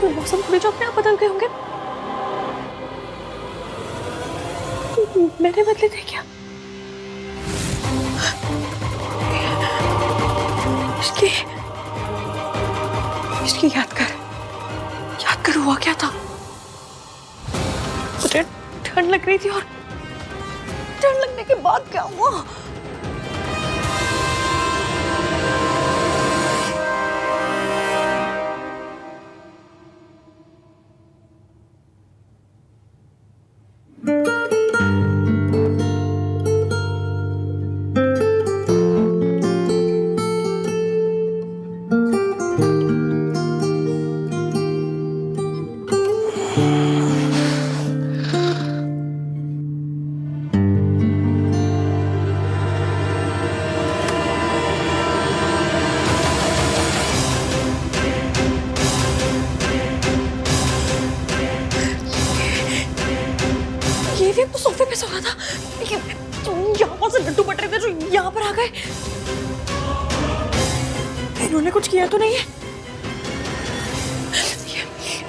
कोई मौसम थोड़ी जो अपने आप बदल गए होंगे। मैंने बदले थे क्या? इसकी इसकी याद कर हुआ क्या था? मुझे ठंड लग रही थी और ठंड लगने के बाद क्या हुआ? ये तो सोफे पे सो रहा था। यहाँ से लड्डू बट रहे थे जो यहाँ पर आ गए। इन्होंने कुछ किया तो नहीं है?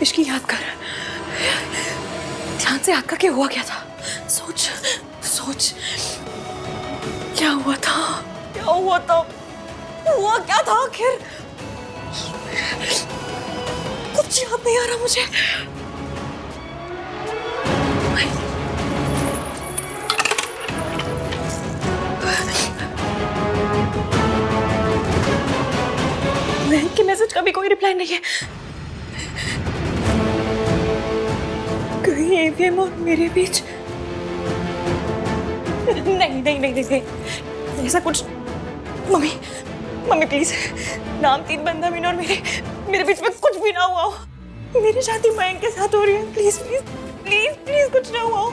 इसकी याद कर, ध्यान से याद करके हुआ क्या था? सोच क्या हुआ था? हुआ क्या था आखिर? कुछ याद नहीं आ रहा मुझे। महक के मैसेज का भी कोई रिप्लाई नहीं है। कहीं एवीएम और मेरे बीच नहीं ऐसा कुछ। मम्मी प्लीज, नाम 3 बंदा मीन और मेरे बीच में कुछ भी ना हुआ हो। मेरी शादी मयंक के साथ हो रही है। प्लीज कुछ ना हुआ हो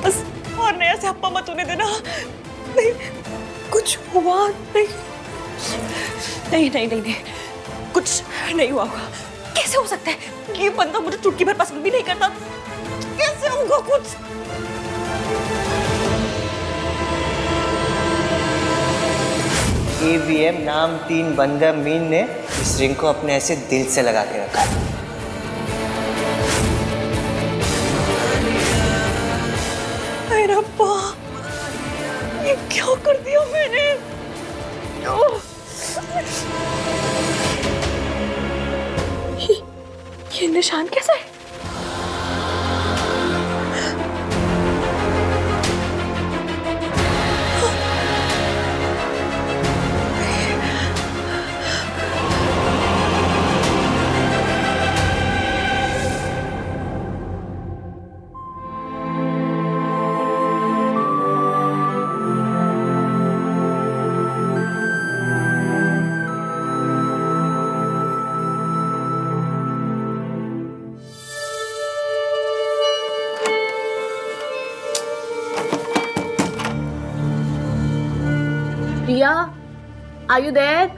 बस। और नया से हप्पा मत होने देना। नहीं, कुछ हुआ नहीं। कुछ नहीं हुआ होगा। कैसे हो सकता है? ये बंदा मुझे चुटकी भर पसंद भी नहीं करता। कैसे होगा कुछ? एवीएम नाम 3 बंदा मीन ने इस रिंग को अपने ऐसे दिल से लगा के रखा है। अरे रब्बा, ये क्या कर दिया मैंने? ये निशान कैसा है? Priya, are you there?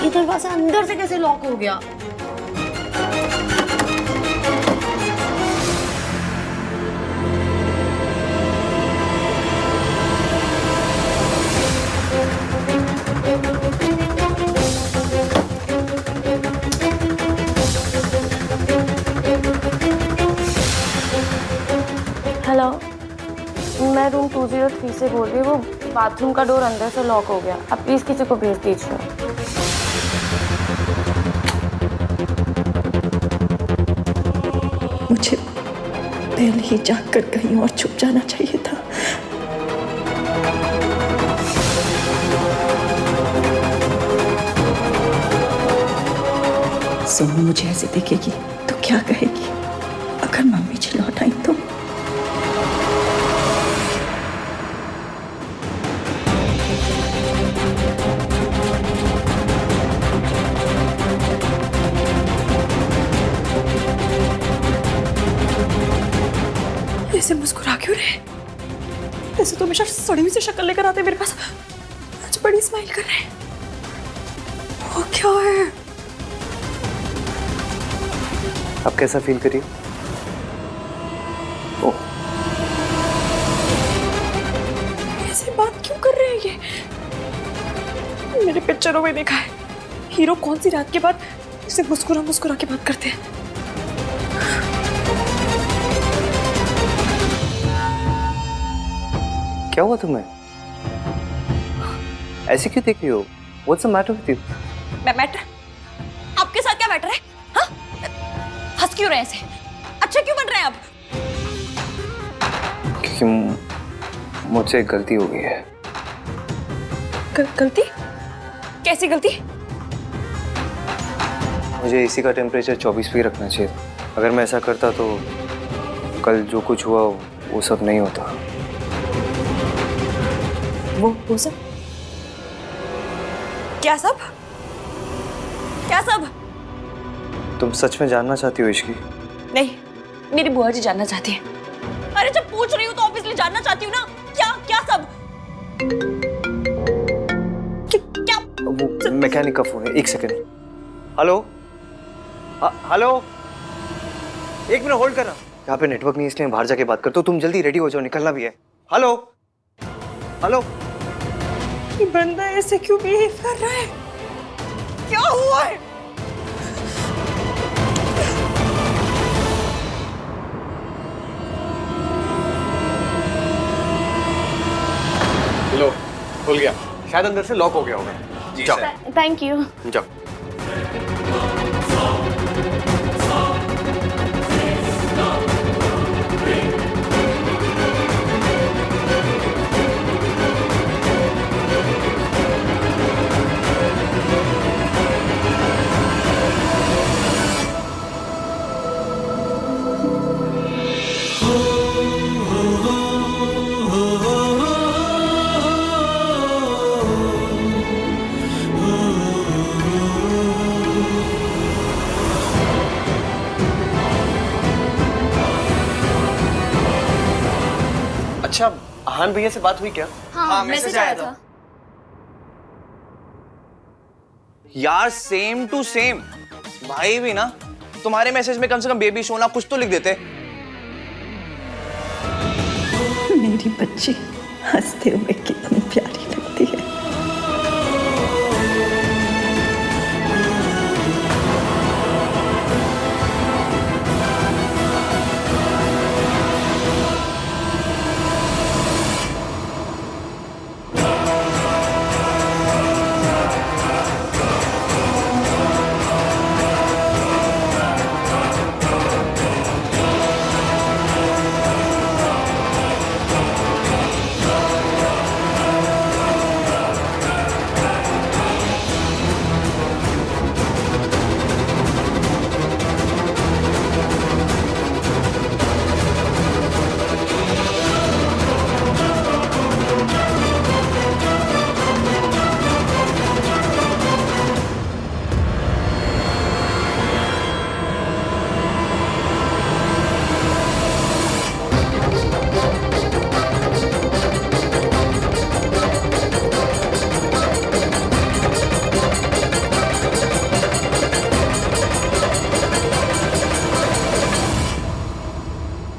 ये दरवाजा अंदर से कैसे लॉक हो गया? हेलो, मैं रूम 203 से बोल रही हूँ। वो बाथरूम का डोर अंदर से लॉक हो गया। आप प्लीज किसी को भेज दीजिए। मुझे पहले ही जाकर कहीं और छुप जाना चाहिए था। सोनू मुझे ऐसे देखेगी तो क्या कहेगी? अगर मम्मी जी लौट आई तो? ऐसे मुस्कुरा क्यों रहे? ऐसे तो हमेशा सड़ी हुई सी शक्ल लेकर आते मेरे पास। आज बड़ी स्माइल कर रहे हैं। वो क्या है? अब कैसा फील करिए? ओह, ऐसे बात क्यों कर रहे हैं ये? मेरे पिक्चरों में देखा है हीरो कौन सी रात के बाद इसे मुस्कुरा मुस्कुरा के बात करते हैं। क्या हुआ तुम्हें? ऐसे क्यों देख रही हो? What's the matter with you? Matter? आपके साथ क्या मैटर है? हाँ? हंस क्यों रहे हैं ऐसे? अच्छा क्यों बन रहे हैं आप? क्योंकि मुझसे एक गलती हो गई है। गलती? कैसी गलती? मुझे एसी का टेम्परेचर 24 पे ही रखना चाहिए। अगर मैं ऐसा करता तो कल जो कुछ हुआ वो सब नहीं होता। वो सब? क्या सब? क्या सब? तुम सच में जानना चाहती हो इश्की? नहीं, मेरी बुआ जी जानना चाहती है। अरे जब पूछ रही हूँ तो ऑब्वियसली जानना चाहती हूँ ना। क्या क्या सब? क्या? वो मैकेनिक का फोन है, एक सेकंड। हेलो? हेलो? एक मिनट होल्ड करना। यहाँ पे नेटवर्क नहीं इसलिए बाहर जाके बात करता हूँ। तुम जल्दी रेडी हो जाओ, निकलना भी है। हेलो? हेलो? ये बंदा ऐसे क्यों बिहेव कर रहा है? क्या हुआ है? लो, खुल गया। शायद अंदर से लॉक हो गया होगा। जाओ। Thank you. जाओ। अच्छा, आहान भैया से बात हुई क्या? हाँ, मैसेज आया था। यार सेम टू सेम। भाई भी ना तुम्हारे मैसेज में कम से कम बेबी सोना कुछ तो लिख देते। मेरी बच्ची हंसते हुए कितनी प्यारी लगती है।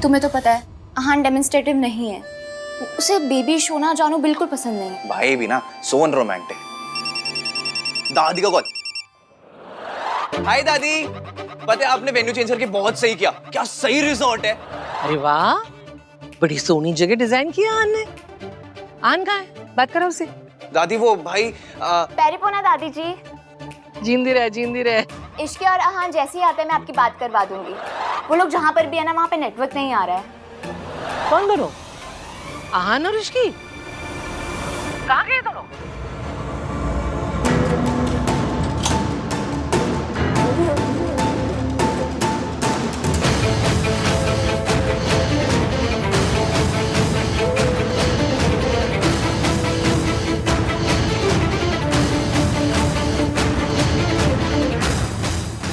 तुम्हें तो पता है आहान डेमोन्स्ट्रेटिव नहीं है। उसे बेबी सोना जानू बिल्कुल पसंद नहीं है। भाई भी ना सो अनरोमांटिक। दादी का कॉल। हाय दादी, पता है आपने वेन्यू चेंज करके बहुत सही किया। क्या सही रिजॉर्ट है। अरे वाह, बड़ी सोनी जगह डिजाइन किया आन ने। आन कहाँ है? बात करो उसे। दादी वो भाई पैरिपोना दादी जी। जींदी रहे, जींदी रहे। इश्की और आहान जैसे ही आते हैं मैं आपकी बात करवा दूंगी। वो लोग जहाँ पर भी है ना वहाँ पे नेटवर्क नहीं आ रहा है। कौन दोनों? आहान और इश्की? कहाँ गए दोनों?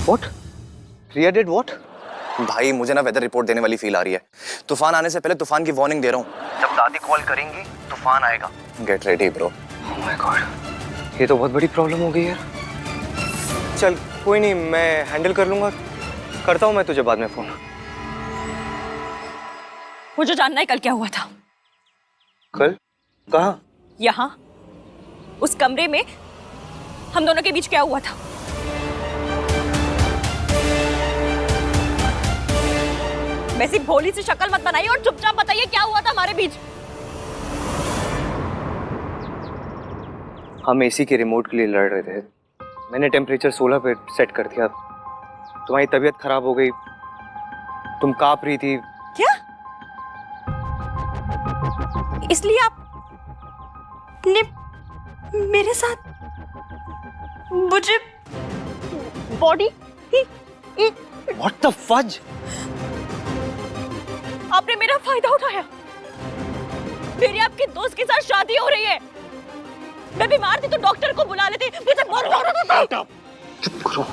What? Priya did what? भाई मुझे ना वेदर रिपोर्ट देने वाली फील आ रही है। तूफान आने से पहले तूफान की वार्निंग दे रहा हूँ। जब दादी कॉल करेंगी तूफान आएगा। Get ready bro. Oh my God, ये तो बहुत बड़ी प्रॉब्लम हो गई यार। चल कोई नहीं, मैं हैंडल कर लूंगा। करता हूँ मैं तुझे बाद में फोन। मुझे जानना है कल क्या हुआ था। कल? कहाँ? यहाँ, उस कमरे में हम दोनों के बीच क्या हुआ था। वैसी भोली सी शक्ल मत बनाइए और चुपचाप बताइए क्या हुआ था हमारे बीच। हम एसी के रिमोट के लिए लड़ रहे थे। मैंने टेम्परेचर 16 पे सेट कर दिया। तुम्हारी तबीयत खराब हो गई, तुम कांप रही थी। क्या? इसलिए आपने मेरे साथ मुझे बॉडी What the fudge? आपने मेरा फायदा उठाया। मेरी आपके दोस्त के साथ शादी हो रही है। मैं बीमार थी तो डॉक्टर को बुला लेते। मुझे बहुत हो रहा था। चुप करो।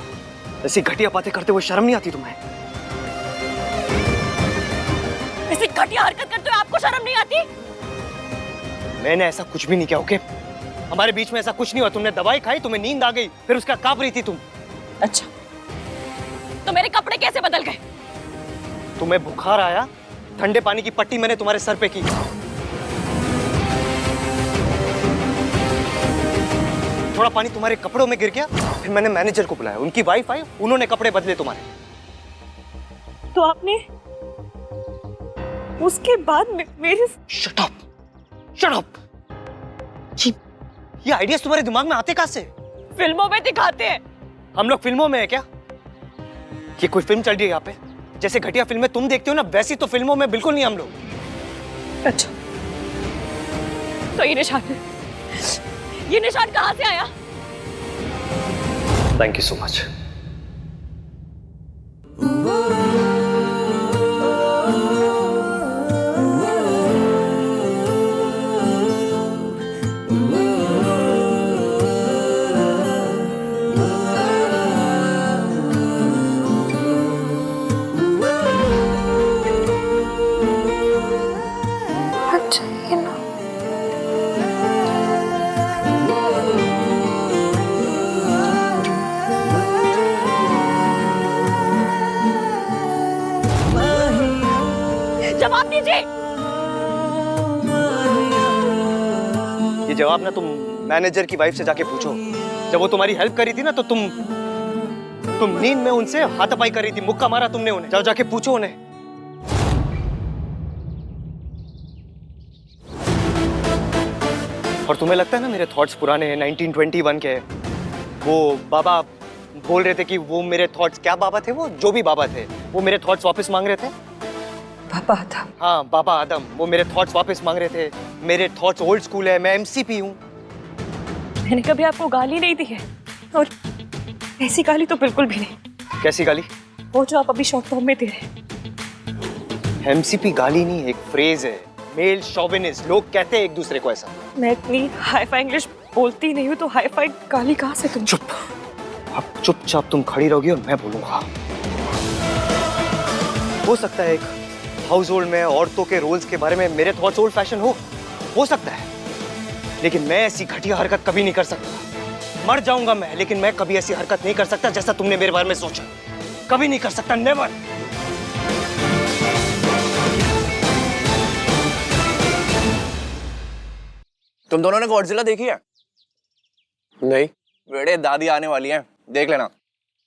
ऐसी घटिया बातें करते हुए शर्म नहीं आती तुम्हें? ऐसी घटिया हरकत करते हुए आपको शर्म नहीं आती? मैंने ऐसा कुछ भी नहीं किया, ओके? हमारे बीच में ऐसा कुछ नहीं हुआ। तुमने दवाई खाई, तुम्हें नींद आ गई, फिर उसका कांप रही थी तुम। अच्छा, तो मेरे कपड़े कैसे बदल गए? तुम्हें बुखार आया, ठंडे पानी की पट्टी मैंने तुम्हारे सर पे की। थोड़ा पानी तुम्हारे कपड़ों में गिर गया, फिर मैंने मैनेजर को बुलाया, उनकी वाइफ आई, उन्होंने कपड़े बदले तुम्हारे। तो आपने उसके बाद मेरे शट अप, शट अप। ये आइडियाज तुम्हारे दिमाग में आते कहां से? फिल्मों में दिखाते हैं। हम लोग फिल्मों में है क्या? ये कोई फिल्म चल रही है यहाँ पे? जैसे घटिया फिल्में तुम देखते हो ना, वैसी तो फिल्मों में बिल्कुल नहीं हम लोग। अच्छा, तो ये निशान कहां से आया? Thank you so much. अच्छा ये ना जवाब दीजिए। ये जवाब ना तुम मैनेजर की वाइफ से जाके पूछो। जब वो तुम्हारी हेल्प करी थी ना, तो तुम नींद में उनसे हाथापाई कर रही थी, मुक्का मारा तुमने उन्हें। जाओ जाके पूछो उन्हें। और तुम्हें लगता है ना मेरे थॉट्स पुराने हैं, 1921 के हैं। वो बाबा बोल रहे थे कि वो मेरे थॉट्स, क्या बाबा थे वो, जो भी बाबा थे, वो मेरे थॉट्स वापस मांग रहे थे। पापा था। हाँ, बाबा आदम, वो मेरे थॉट्स वापस मांग रहे थे। मेरे थॉट्स ओल्ड स्कूल है, मैं एमसीपी हूँ। मैंने कभी आपको गाली नहीं दी है, और ऐसी गाली तो बिल्कुल भी नहीं। कैसी गाली? वो जो आप अभी शॉर्ट फॉर्म में दे रहे। एमसीपी गाली नहीं, एक फ्रेज है, मेल शोविनिस्ट। लोग कहते हैं एक दूसरे को ऐसा। मैं इतनी हाई-फाई इंग्लिश बोलती नहीं हूँ, तो हाई-फाई गाली कहाँ से तुम? चुप। अब चुपचाप तुम खड़ी रहोगी और मैं बोलूंगा। हो सकता है एक हाउस होल्ड में औरतों के रोल्स के बारे में मेरे थॉट्स ओल्ड फैशन हो सकता है, लेकिन मैं ऐसी घटिया हरकत कभी नहीं कर सकता। मर जाऊंगा मैं, लेकिन मैं कभी ऐसी हरकत नहीं कर सकता जैसा तुमने मेरे बारे में सोचा। कभी नहीं कर सकता, नेवर। तुम दोनों ने गॉडजिला देखी है? नहीं। बेटे दादी आने वाली है, देख लेना,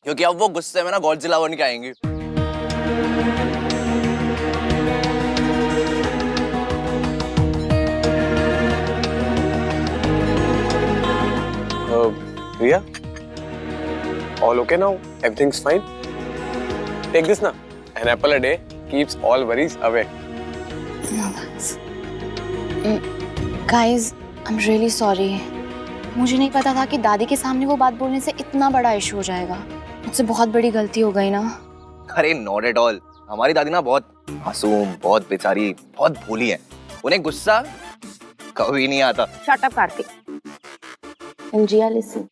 क्योंकि अब वो गुस्से में ना गॉडजिला बन के आएंगी। Riya, all okay now? Everything's fine? Take this now. An apple a day keeps all worries away. Guys, I am really sorry. मुझे नहीं पता था कि दादी के सामने वो बात बोलने से इतना बड़ा इशू हो जाएगा। मुझसे बहुत बड़ी गलती हो गई ना। अरे नॉट एट ऑल। हमारी दादी ना बहुत मासूम, बहुत बेचारी, बहुत भोली है। उन्हें गुस्सा कभी नहीं आता। Shut up Kartik. अंजिया लिसन,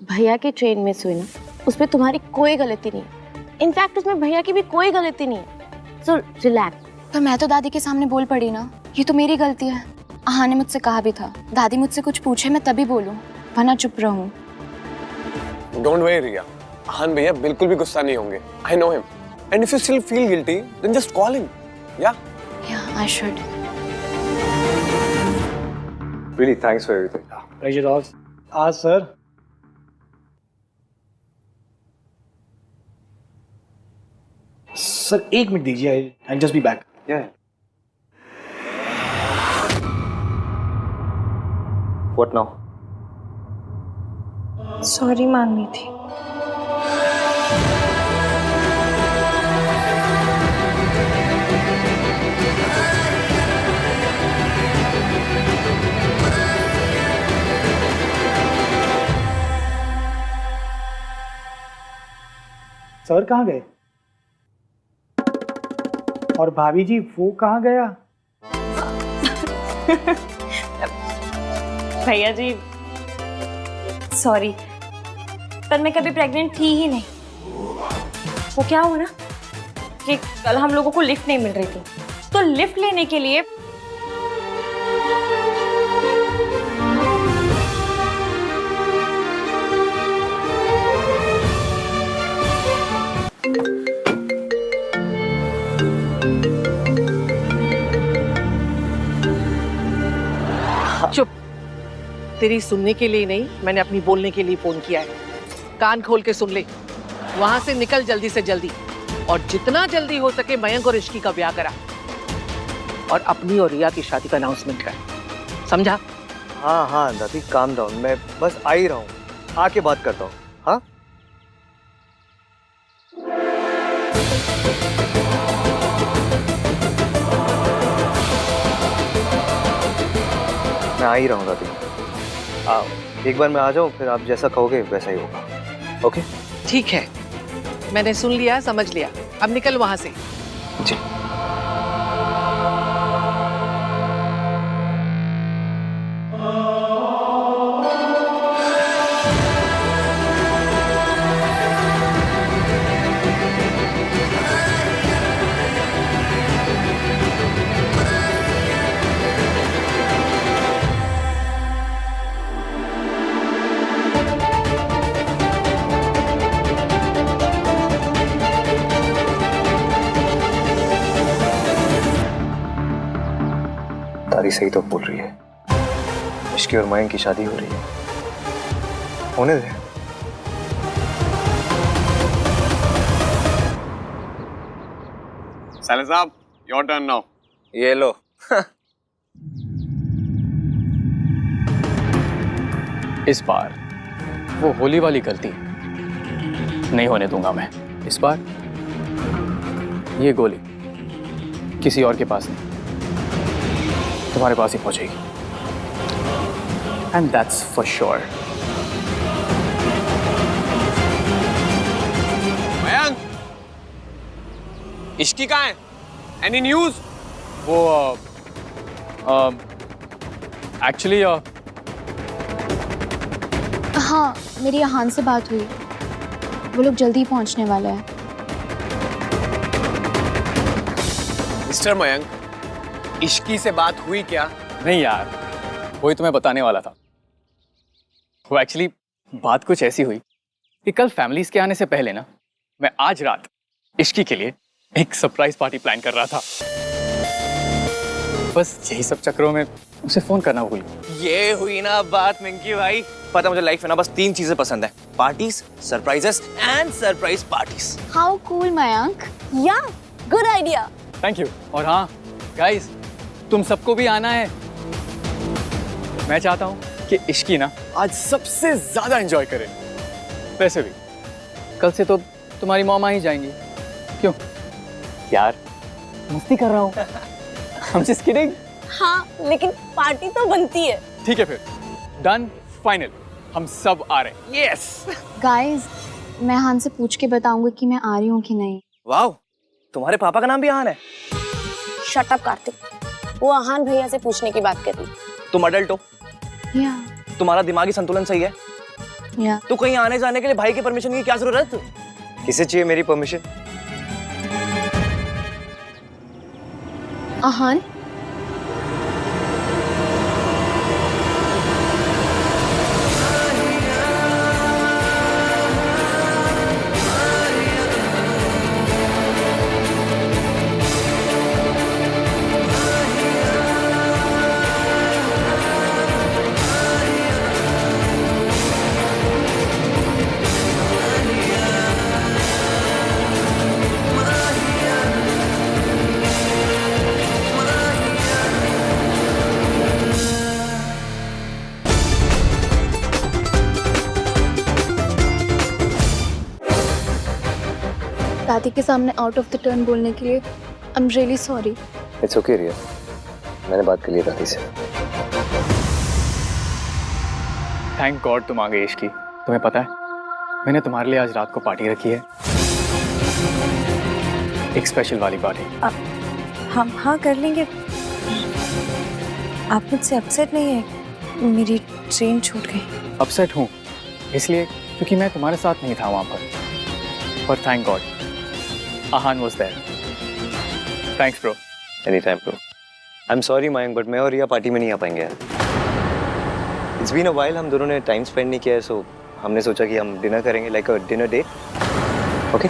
भैया की ट्रेन मिस हुई ना, उसमें तुम्हारी कोई गलती नहीं है। इनफैक्ट उसमें भैया की भी कोई गलती नहीं है। So relax. पर मैं तो दादी के सामने बोल पड़ी ना, ये तो मेरी गलती है। आहा ने मुझसे कहा भी था, दादी मुझसे कुछ पूछे मैं तभी बोलूं, वरना चुप रहूं। Don't worry, Riya. आहान भैया बिल्कुल भी गुस्सा नहीं होंगे। I know him. And if you still feel guilty, then just call him. Yeah? Yeah, I should. Really, thanks for everything. Pleasure all. Sir. Sir 1 minute दीजिए, I just be back. Yeah. What now? Sorry मांगनी थी. Sir कहाँ गए? और भाभी जी वो कहाँ गया? भैया जी सॉरी, पर मैं कभी प्रेग्नेंट थी ही नहीं. वो क्या हुआ ना कि कल हम लोगों को लिफ्ट नहीं मिल रही थी, तो लिफ्ट लेने के लिए चुप। तेरी सुनने के लिए नहीं, मैंने अपनी बोलने के लिए फोन किया है. कान खोल के सुन ले. वहां से निकल जल्दी से जल्दी, और जितना जल्दी हो सके मयंक और इश्की का ब्याह करा, और अपनी और रिया की शादी का अनाउंसमेंट कर. समझा? हाँ हाँ दादी, काम डाउन. मैं बस आ ही रहा हूँ, आके बात करता हूँ. हाँ मैं आ ही रहा हूँ दादी. एक बार मैं आ जाऊँ, फिर आप जैसा कहोगे वैसा ही होगा. ओके? ठीक है, मैंने सुन लिया, समझ लिया. अब निकल वहां से. जी. दादी सही तो बोल रही है, इश्की और मयंक की शादी हो रही है. होने दे. Salah साहब, your turn now. ये लो. इस बार वो होली वाली गलती नहीं होने दूंगा मैं. इस बार ये गोली किसी और के पास नहीं, तुम्हारे पास ही पहुंचेगी. And that's for sure. Mayank, Ishki कहाँ है? Any news? वो एक्चुअली हाँ, मेरी यहान से बात हुई. वो लोग जल्दी पहुंचने वाले हैं. मिस्टर मयंक, इश्की से बात हुई क्या? नहीं यार, वही तुम्हें बताने वाला था. वो एक्चुअली बात कुछ ऐसी हुई कि कल फैमिलीज के आने से पहले ना, मैं आज रात इश्की के लिए एक सरप्राइज पार्टी प्लान कर रहा था. बस यही सब चक्करों में उसे फोन करना भूल गया. ये हुई ना बात मिंकी भाई. पता मुझे लाइफ में ना बस 3 चीजें पसंद है: parties, surprises and surprise parties. How cool Mayank. या गुड आइडिया. Thank you. और हाँ गाइस, तुम सबको भी आना है. मैं चाहता हूँ कि इश्की ना आज सबसे ज्यादा एंजॉय करे. वैसे भी कल से तो तुम्हारी मॉम आ ही जाएंगी. क्यों यार, मस्ती कर रहा हूँ. I'm just kidding. हाँ, लेकिन पार्टी तो बनती है. ठीक है फिर, डन, फाइनल. हम सब आ रहे हैं. यस. गाइस, मैं हान से पूछ के बताऊंगी कि मैं आ रही हूँ कि नहीं. वाओ, तुम्हारे पापा का नाम भी आहान है. शट अप कार्तिक, वो आहान भैया से पूछने की बात कर रही. तुम अडल्ट हो, या तुम्हारा दिमागी संतुलन सही है. या तो कहीं आने जाने के लिए भाई की परमिशन की क्या जरूरत? किसे चाहिए मेरी परमिशन? आहान, दादी के सामने आउट ऑफ द टर्न बोलने के लिए I am really sorry. It's okay Riya, मैंने बात कर ली दादी से। थैंक गॉड तुम आ गई इश्की। तुम्हें पता है मैंने तुम्हारे लिए आज रात को पार्टी रखी है, एक स्पेशल वाली पार्टी। हम हाँ कर लेंगे। आप मुझसे अपसेट नहीं है? मेरी ट्रेन छूट गई। अपसेट हूँ इसलिए क्योंकि मैं तुम्हारे साथ नहीं था वहां पर thank God Aahan was there. Thanks bro. Any time bro. I am sorry Mayank, but मैं और रिया पार्टी में नहीं आ पाएंगे यार। इट्स बीन अ व्हाइल, हम दोनों ने टाइम स्पेंड नहीं किया है, सो हमने सोचा कि हम डिनर करेंगे, like a dinner date. Okay?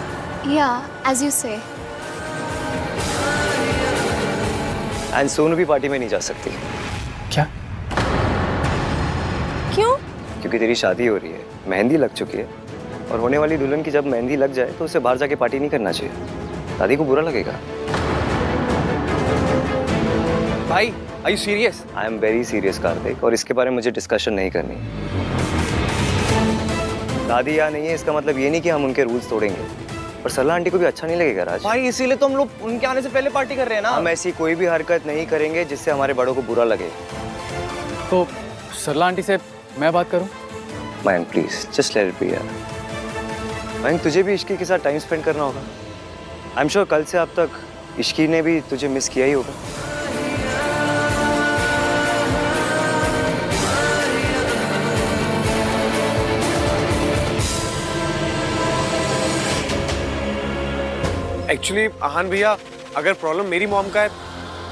या as you say. And Sonu भी पार्टी में नहीं जा सकती। क्या? क्यों? क्योंकि तेरी शादी हो रही है, मेहंदी लग चुकी है, और होने वाली दुल्हन की जब मेहंदी लग जाए तो उसे बाहर जाके पार्टी नहीं करना चाहिए, दादी को बुरा लगेगा। भाई are you serious? I am very serious Kartik, और इसके बारे में मुझे डिस्कशन नहीं करनी। दादी यहाँ नहीं है इसका मतलब ये नहीं कि हम उनके रूल्स तोड़ेंगे, पर सरला आंटी को भी अच्छा नहीं लगेगा राज। भाई इसीलिए तो हम लोग उनके आने से पहले पार्टी कर रहे हैं ना। हम ऐसी कोई भी हरकत नहीं करेंगे जिससे हमारे बड़ों को बुरा लगे। तो सरला आंटी से मैं बात करूं? Mayank please just let it be यार। मयंक तुझे भी इश्की के साथ टाइम स्पेंड करना होगा। आई एम श्योर कल से अब तक इश्की ने भी तुझे मिस किया ही होगा। एक्चुअली आहान भैया, अगर प्रॉब्लम मेरी मॉम का है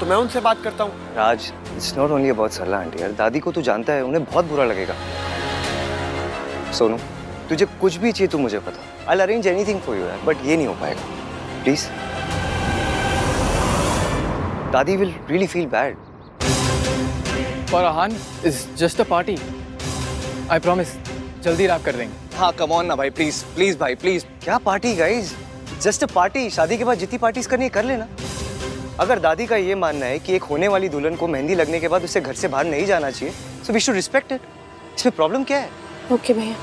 तो मैं उनसे बात करता हूँ। Raj, it's not only about Sarla aunty यार, दादी को तू जानता है, उन्हें बहुत बुरा लगेगा। सोनू तुझे कुछ भी चाहिए तो मुझे पता, I will arrange anything for you यार, बट ये नहीं हो पाएगा प्लीज। दादी विल रियली फील बैड। और Aahan is just a party, I promise जल्दी रैप कर देंगे। हाँ कम ऑन ना भाई, प्लीज प्लीज भाई प्लीज। क्या party guys, just a party. शादी के बाद जितनी पार्टीज करनी है कर लेना। अगर दादी का ये मानना है कि एक होने वाली दुल्हन को मेहंदी लगने के बाद उसे घर से बाहर नहीं जाना चाहिए, so we should respect it. इसमें प्रॉब्लम क्या है? ओके भैया।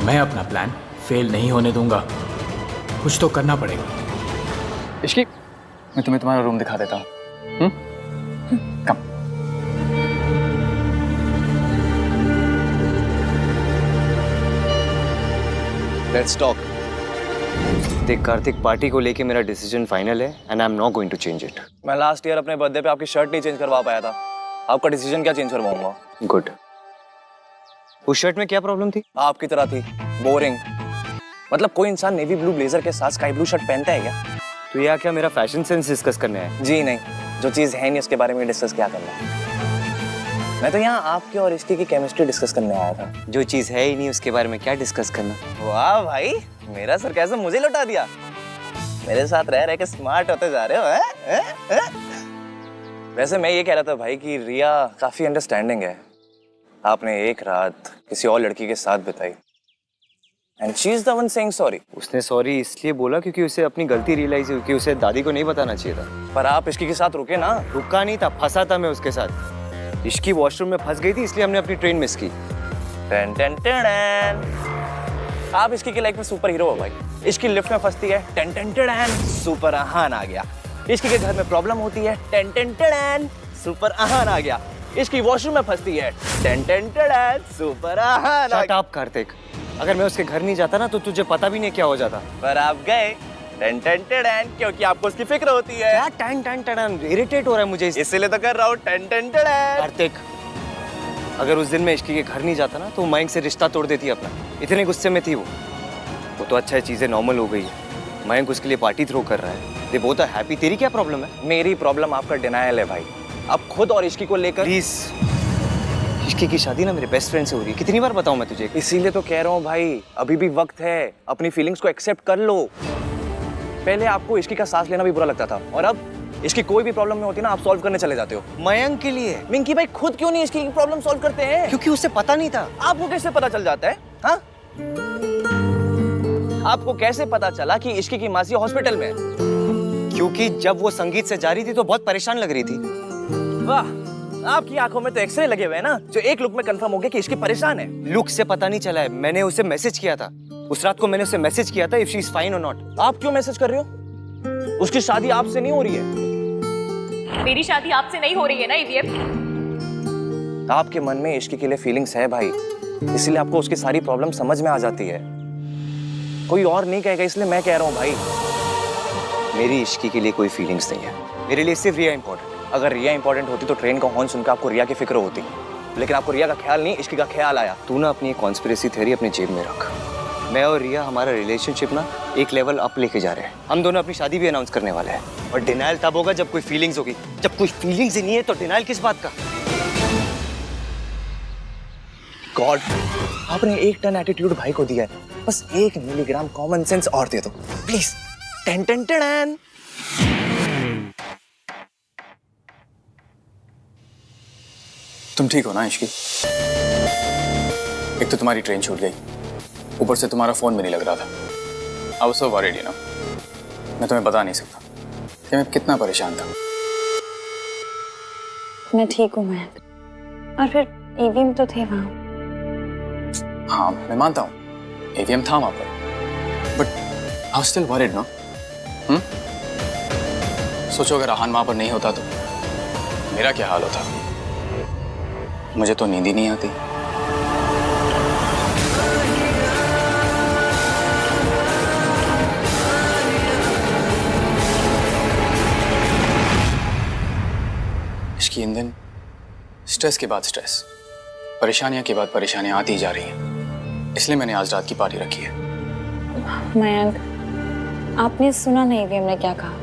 मैं अपना प्लान फेल नहीं होने दूंगा, कुछ तो करना पड़ेगा। इश्की मैं तुम्हें तुम्हारा रूम दिखा देता हूँ। कम। Let's talk. देख कार्तिक, पार्टी को लेके मेरा डिसीजन फाइनल है and I am not going to change it. मैं लास्ट ईयर अपने बर्थडे पे आपकी शर्ट नहीं चेंज करवा पाया था, आपका डिसीजन क्या चेंज करवाऊंगा? गुड। उस शर्ट में क्या प्रॉब्लम थी? आपकी तरह थी, बोरिंग। मतलब कोई इंसान नेवी ब्लू ब्लेजर के साथ स्काई ब्लू शर्ट पहनता है क्या? तो यहाँ क्या मेरा फैशन सेंस डिस्कस करने आया? जी नहीं, जो चीज है नहीं उसके बारे में डिस्कस क्या करना है। मैं तो यहाँ आपके और इसकी की केमिस्ट्री डिस्कस करने आया था। जो चीज है ही नहीं उसके बारे में क्या डिस्कस करना? वाह भाई, मेरा सरकाज़म मुझे लौटा दिया। मेरे साथ रह के स्मार्ट होते जा रहे हो हैं? वैसे मैं ये कह रहा था भाई कि रिया काफी अंडरस्टैंडिंग है। आपने एक रात किसी और लड़की के साथ बिताई and she is the one saying sorry. उसने सॉरी इसलिए बोला क्योंकि उसे अपनी गलती रियलाइज हुई कि उसे दादी को नहीं बताना चाहिए था। पर आप इसकी के साथ रुके ना। रुका नहीं था, फंसा था मैं उसके साथ। इश्की वॉशरूम में फंस गई थी इसलिए हमने अपनी ट्रेन मिस की। टन टन टन। आप इसकी की लाइफ में सुपर हीरो हो भाई। इसकी लिफ्ट में फंसती है, टन टन टन, सुपर आहान आ गया। इसकी के घर में प्रॉब्लम होती है, टन टन टन, सुपर आहान आ गया। इसकी वॉशरूम में फंसती है, टन टन टन, सुपर आहान आ शट अप कार्तिक, अगर मैं उसके घर नहीं जाता ना तो तुझे पता भी नहीं क्या हो जाता। पर आप गए, टन टन टन, क्योंकि आपको उसकी फिक्र होती है। क्या टन टन टन? इरिटेट हो रहा है मुझे इसीलिए तो कर रहा हूँ, टन टन टन। कार्तिक, अगर उस दिन मैं इश्की के घर नहीं जाता ना तो मयंक से रिश्ता तोड़ देती अपना। इतने गुस्से में थी वो तो अच्छा है, चीजें नॉर्मल हो गई है। मयंक उसके लिए पार्टी थ्रो कर रहा है, दे बोथ आर हैप्पी। तेरी क्या प्रॉब्लम है? मेरी प्रॉब्लम आपका डिनायल है भाई। आप खुद और इश्की को लेकर। प्लीज, इश्की की शादी ना मेरे बेस्ट फ्रेंड से हो रही है, कितनी बार बताऊं मैं तुझे? इसीलिए तो कह रहा हूँ भाई, अभी भी वक्त है, अपनी फीलिंग्स को एक्सेप्ट कर लो। पहले आपको इश्की का सांस लेना भी बुरा लगता था और अब इसकी कोई भी प्रॉब्लम में होती है ना, आप सॉल्व करने चले जाते हो। मयंक के लिए। मिंकी भाई खुद क्यों नहीं इसकी प्रॉब्लम सॉल्व करते हैं? क्योंकि उसे पता नहीं था। आपको कैसे पता चल जाता है? हाँ, आपको कैसे पता चला कि इश्की की मासी हॉस्पिटल में है? क्योंकि जब वो संगीत से जा रही थी तो बहुत परेशान लग रही थी। वाह, आपकी आंखों में तो एक्सरे लगे हुए हैं ना, जो एक लुक में कंफर्म हो गया कि इश्की परेशान है। लुक से पता नहीं चला है, मैंने उसे मैसेज किया था। उस रात को मैंने उसे मैसेज किया था इफ शी इज फाइन और नॉट। आप क्यों मैसेज कर रहे हो? उसकी शादी आपसे नहीं हो रही है। मेरी शादी आपसे नहीं हो रही है ना ईवीएम। आपके मन में इश्की के लिए फीलिंग्स है भाई, इसलिए आपको उसकी सारी प्रॉब्लम समझ में आ जाती है। कोई और नहीं कहेगा, इसलिए मैं कह रहा हूँ भाई। मेरी इश्की के लिए कोई फीलिंग्स नहीं है, मेरे लिए सिर्फ रिया इंपॉर्टेंट। अगर रिया इंपॉर्टेंट होती तो ट्रेन का हॉर्न सुनकर आपको रिया की फिक्र होती, लेकिन आपको रिया का ख्याल नहीं, इश्की का ख्याल आया। तू ना अपनी कॉन्स्पिरेसी थ्योरी अपनी जेब में रख। मैं और रिया हमारा रिलेशनशिप ना एक लेवल अप लेके जा रहे हैं। हम दोनों अपनी शादी भी अनाउंस करने वाले हैं। और डिनाइल तब होगा जब कोई फीलिंग्स होगी। जब कोई फीलिंग्स ही नहीं है तो डिनाइल किस बात का? गॉड, आपने 1 टन एटीट्यूड भाई को दिया है, बस 1 मिलीग्राम कॉमन सेंस और दे दो प्लीज। Ten ten ten. तुम ठीक हो ना इश्की? एक तो तुम्हारी ट्रेन छूट गई, ऊपर से तुम्हारा फोन भी नहीं लग रहा था। I was so worried, you know. मैं तुम्हें बता नहीं सकता कि मैं कितना परेशान था। मैं ठीक हूँ मयंक, और फिर ईवीएम तो थे वहाँ। हाँ मैं मानता हूँ एवीएम था वहां पर, but I was still worried ना। सोचो अगर आहान वहां पर नहीं होता तो मेरा क्या हाल होता। मुझे तो नींद ही नहीं आती। इसकी इन दिन स्ट्रेस के बाद स्ट्रेस, परेशानियां के बाद परेशानियां आती जा रही हैं, इसलिए मैंने आज रात की पार्टी रखी है। मयंक, आपने सुना नहीं ईवीएम ने क्या कहा?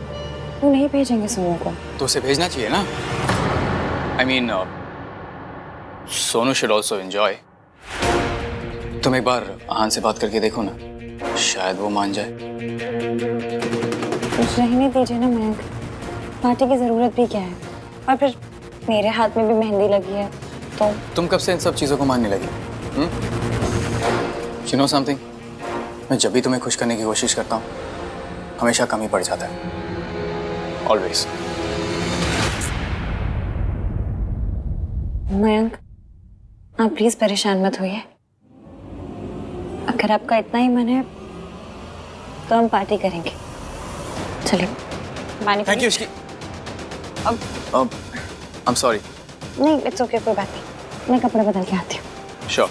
वो नहीं भेजेंगे सोनू को। तो उसे भेजना चाहिए ना। I mean Sonu should also enjoy. तुम एक बार आहान से बात करके देखो ना, शायद वो मान जाए। रहने दीजिए ना मयंक, पार्टी की जरूरत भी क्या है? और फिर मेरे हाथ में भी मेहंदी लगी है तो। तुम कब से इन सब चीजों को मानने लगी? यू नो समथिंग, मैं जब भी तुम्हें खुश करने की कोशिश करता हूँ हमेशा कम ही पड़ जाता है। ऑलवेज। मयंक, आप प्लीज परेशान मत होइए। अगर आपका इतना ही मन है तो हम पार्टी करेंगे। चलिए पानी। Thank you Ishki. अब आई एम सॉरी। नहीं, इट्स ओके, कोई बात नहीं। मैं कपड़े बदल के आती हूँ। श्योर।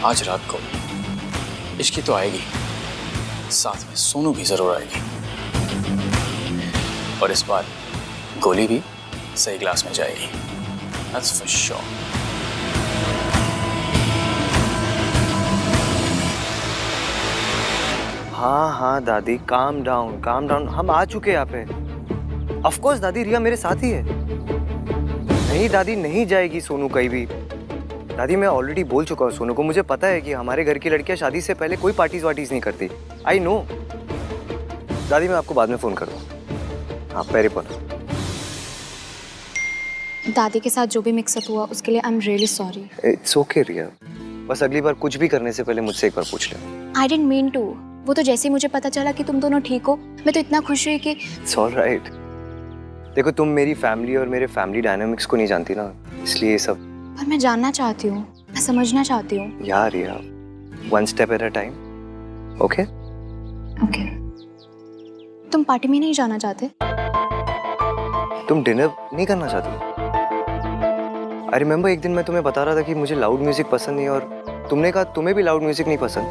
आज रात को इश्की तो आएगी, साथ में सोनू भी जरूर आएगी, और इस बार गोली भी सही ग्लास में जाएगी। That's for sure. हाँ दादी, काम डाउन। हम आ चुके हैं यहाँ पे। ऑफ कोर्स दादी, रिया मेरे साथ ही है। नहीं दादी, नहीं जाएगी सोनू कहीं भी। दादी मैं ऑलरेडी बोल चुका हूँ सोनू को, मुझे पता है कि हमारे घर की लड़कियां शादी से पहले कोई पार्टीज वार्टीज नहीं करती। I know. दादी मैं आपको बाद में फोन करूँगा। हाँ पैरे पर। दादी के साथ जो भी मिक्सअप हुआ उसके लिए I am really sorry. It's okay Riya, बस अगली बार कुछ भी करने से पहले मुझसे एक बार पूछ ले। I didn't mean to. वो तो जैसे ही मुझे पता चला कि तुम दोनों ठीक हो, मैं तो इतना खुश हुई कि। It's alright. देखो तुम मेरी फैमिली और मेरे फैमिली डायनामिक्स को नहीं जानती ना, इसलिए ये सब। पर मैं जानना चाहती हूँ, मैं समझना चाहती हूँ। यार यार, one step at a time. Okay okay. तुम पार्टी में नहीं जाना चाहते? तुम डिनर नहीं करना चाहती? आई रिमेम्बर एक दिन मैं तुम्हें बता रहा था कि मुझे लाउड म्यूजिक पसंद नहीं, और तुमने कहा तुम्हें भी लाउड म्यूजिक नहीं पसंद।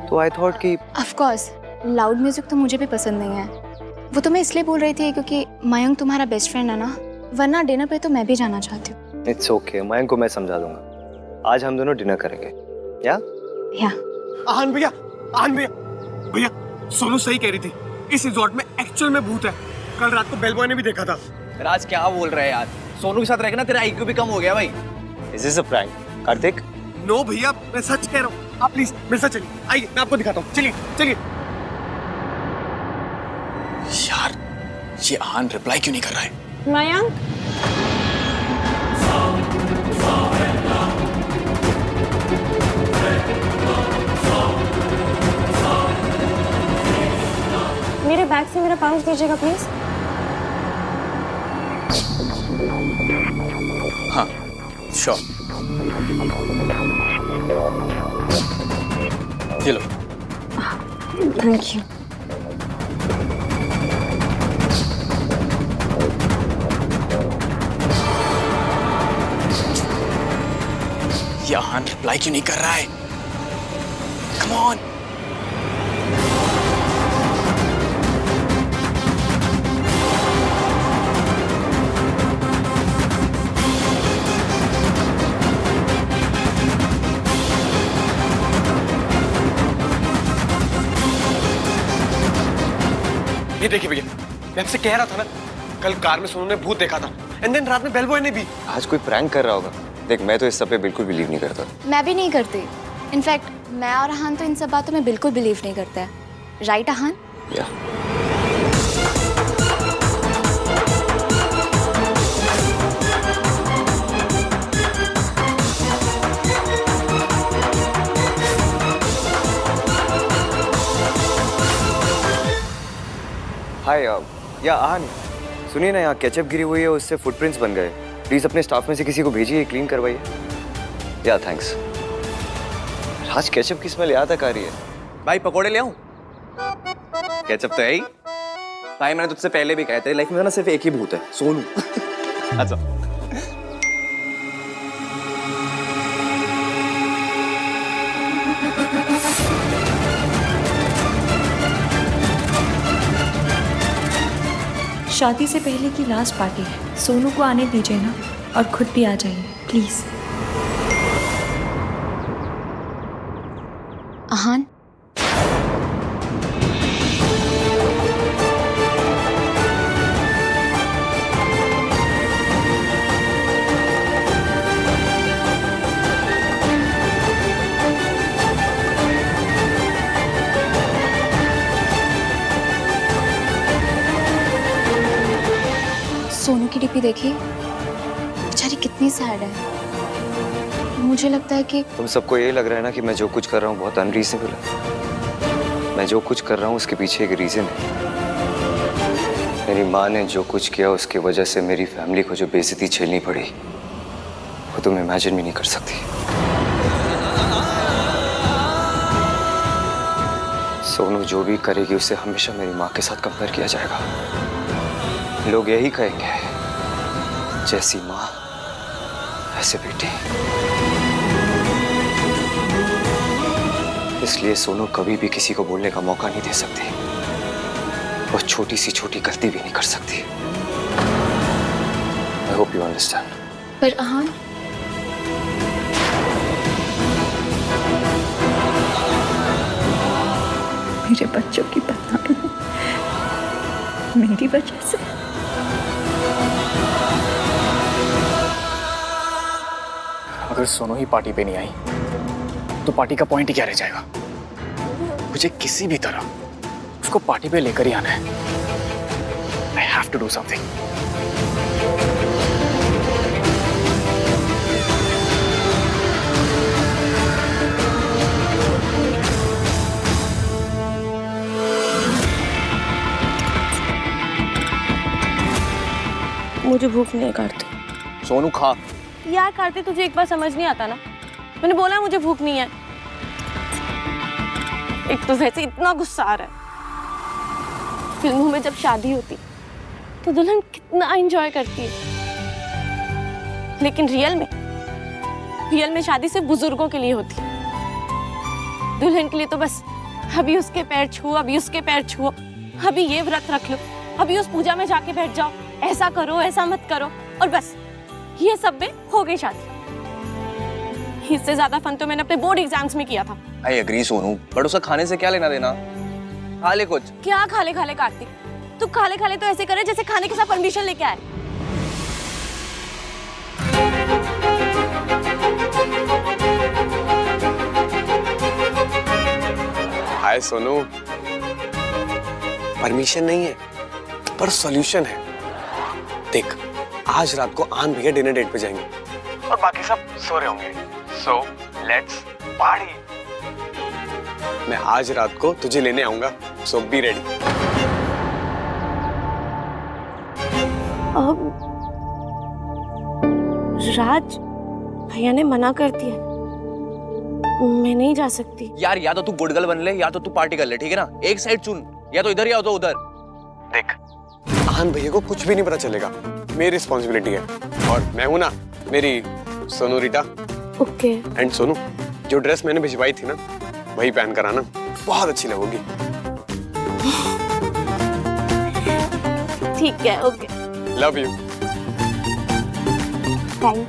तो आई थॉट कि ऑफ कोर्स लाउड म्यूजिक तो मुझे भी पसंद नहीं है। वो तो मैं इसलिए बोल रही थी क्योंकि मयंक तुम्हारा बेस्ट फ्रेंड है ना, वरना डिनर पे तो मैं भी जाना चाहती हूँ। इट्स ओके, मयंक को मैं समझा दूंगा। आज हम दोनों डिनर करेंगे। या आहान भैया, भैया सोनू सही कह रही थी, इस रिजॉर्ट में एक्चुअल में भूत है। कल रात को बेल बॉय ने भी देखा था। राज क्या बोल रहे हैं यार, सोनू के साथ रहकर ना तेरा IQ भी कम हो गया भाई। Is this a prank Kartik? No भैया, मैं सच कह रहा हूँ। आप प्लीज मेरे साथ चलिए, आइए मैं आपको दिखाता हूँ। चलिए। यार ये आहान रिप्लाई क्यों नहीं कर रहा है? मयंक, मेरा पाउच दीजिएगा प्लीज। हाँ श्योर। ये लो। Thank you. ये आहान रिप्लाई क्यों नहीं कर रहा है? Come on. ये देखिए भैया, मैं आपसे कह रहा था ना, कल कार में सोनू ने भूत देखा था, एंड देन रात में बेल बॉय ने भी। आज कोई प्रैंक कर रहा होगा। देख, मैं तो इस सब पे बिल्कुल बिलीव नहीं करता। मैं भी नहीं करती। इनफैक्ट मैं और आहान तो इन सब बातों में बिल्कुल बिलीव नहीं करते हैं। राइट आहान? या हाय या आहान, सुनिए ना, यहाँ केचप गिरी हुई है, उससे फुटप्रिंट्स बन गए। प्लीज अपने स्टाफ में से किसी को भेजिए, क्लीन करवाइए। या थैंक्स। आज केचप की स्मेल यहाँ तक आ रही है। भाई पकोड़े ले आऊं? केचप तो है ही। भाई मैंने तुझसे पहले भी कहा, तेरी लाइफ में ना सिर्फ एक ही भूत है, सोनू। अच्छा। शादी से पहले की लास्ट पार्टी है, सोनू को आने दीजिए ना, और खुद भी आ जाइए प्लीज। आहान, सोनू की डीपी देखी, बेचारी कितनी सैड है। मुझे लगता है कि तुम सबको ये लग रहा है ना कि मैं जो कुछ कर रहा हूँ बहुत अनरीजनेबल है। मैं जो कुछ कर रहा हूँ उसके पीछे एक रीजन है। मेरी माँ ने जो कुछ किया उसकी वजह से मेरी फैमिली को जो बेइज्जती झेलनी पड़ी, वो तुम इमेजिन भी नहीं कर सकती। सोनू जो भी करेगी उसे हमेशा मेरी माँ के साथ कंपेयर किया जाएगा। लोग यही कहेंगे, जैसी माँ ऐसे बेटी। इसलिए सोनू कभी भी किसी को बोलने का मौका नहीं दे सकती, और छोटी सी छोटी गलती भी नहीं कर सकती। I hope you understand. पर आहान, मेरे बच्चों की बदनामी मेरी वजह से। अगर सोनू ही पार्टी पे नहीं आई तो पार्टी का पॉइंट ही क्या रह जाएगा? मुझे किसी भी तरह उसको पार्टी पे लेकर ही आना है। I have to do something. मुझे भूख नहीं है कार्तिक। सोनू खा। यार कार्तिक, तुझे एक बार समझ नहीं आता ना, मैंने बोला मुझे भूख नहीं है। एक तो वैसे इतना गुस्सा आ रहा है। फिल्मों में जब शादी होती तो दुल्हन कितना एंजॉय करती है, लेकिन रियल में शादी सिर्फ बुजुर्गों के लिए होती है। दुल्हन के लिए तो बस अभी उसके पैर छुओ, अभी उसके पैर छुओ, अभी ये व्रत रख लो, अभी उस पूजा में जाके बैठ जाओ, ऐसा करो ऐसा मत करो, और बस ये सब में हो गई शादी। इससे ज्यादा फन तो मैंने अपने बोर्ड एग्जाम्स में किया था। आई एग्री सोनू, बट उसका खाने से क्या लेना देना? खा ले कुछ। क्या खाले खाले कार्तिक, तू खाले खाले तो ऐसे करे जैसे खाने के साथ परमिशन लेके आए। हाय सोनू, परमिशन नहीं है पर सॉल्यूशन है। देख, आज रात को आन भैया डिनर डेट पे जाएंगे और बाकी सब सो रहे होंगे। So let's party. मैं आज रात को तुझे लेने आऊंगा, सो बी रेडी। राज, भैया ने मना कर दिया, मैं नहीं जा सकती। यार या तो तू गुड गर्ल बन ले या तो तू पार्टी कर ले, ठीक है ना? एक साइड चुन, या तो इधर या तो उधर। देख, आहान भैया को कुछ भी नहीं पता चलेगा, मेरी रिस्पॉन्सिबिलिटी है। और मैं हूं ना, मेरी सोनू रीटा। ओके। एंड सोनू, जो ड्रेस मैंने भिजवाई थी ना, वही पहन कर आना, बहुत अच्छी लगोगी। ठीक है, okay. Love you. Thank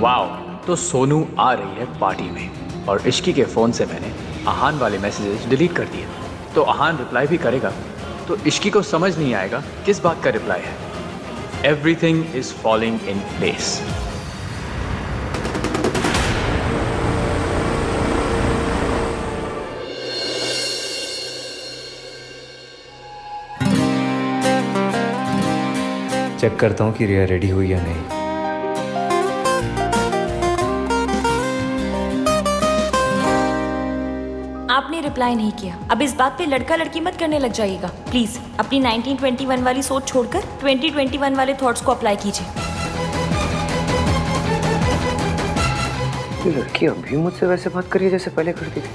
wow, तो सोनू आ रही है पार्टी में और इश्की के फोन से मैंने आहान वाले मैसेजेस डिलीट कर दिए। तो आहान रिप्लाई भी करेगा तो इश्की को समझ नहीं आएगा किस बात का रिप्लाई है। Everything is falling in place. Check करता हूँ कि रिया रेडी हुई या नहीं। आपने रिप्लाई नहीं किया। अब इस बात पे लड़का लड़की मत करने लग जाइएगा प्लीज। अपनी 1921 वाली सोच छोड़कर 2021 वाले थॉट्स को अप्लाई कीजिए। ये लड़की अभी मुझसे वैसे बात करी है जैसे पहले करती थी।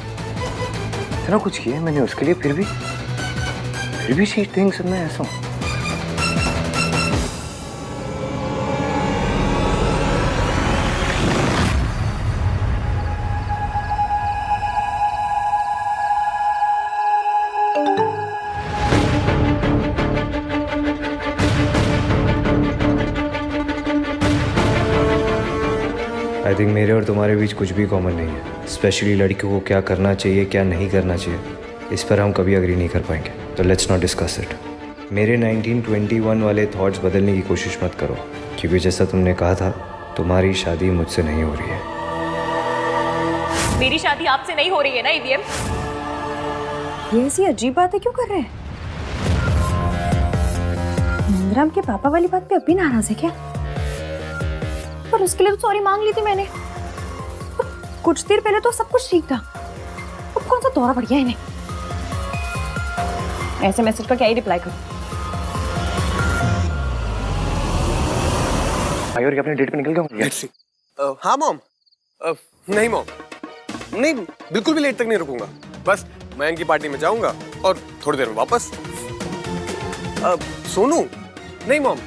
इतना कुछ किया है मैंने उसके लिए, फिर भी शी थिंक्स मैं ऐसा हूँ। आई थिंक मेरे और तुम्हारे बीच कुछ भी कॉमन नहीं है, स्पेशली लड़कियों को क्या करना चाहिए क्या नहीं करना चाहिए, इस पर हम कभी अग्री नहीं कर पाएंगे। तो लेट्स नॉट डिस्कस इट। मेरे 1921 वाले थॉट्स बदलने की कोशिश मत करो, क्योंकि जैसा तुमने कहा था तुम्हारी शादी मुझसे नहीं हो रही है। मेरी शादी आपसे नहीं हो रही है ना ईवीएम? ये ऐसी अजीब बातें क्यों कर रहे हैं? नंदराम के पापा वाली बात पे अभी नाराज है क्या? पर उसके लिए तो सॉरी मांग ली थी मैंने। कुछ देर पहले तो सब कुछ ठीक था, अब कौन सा दौरा पड़ गया इन्हें? ऐसे मैसेज का क्या ही रिप्लाई करूं? भाई और अपने डेट पे निकल गया। Let's see. हाँ मॉम। नहीं मॉम, नहीं बिल्कुल भी लेट तक नहीं रुकूंगा। बस मयंक की पार्टी में जाऊंगा और थोड़ी देर में वापस। सोनू? नहीं मॉम,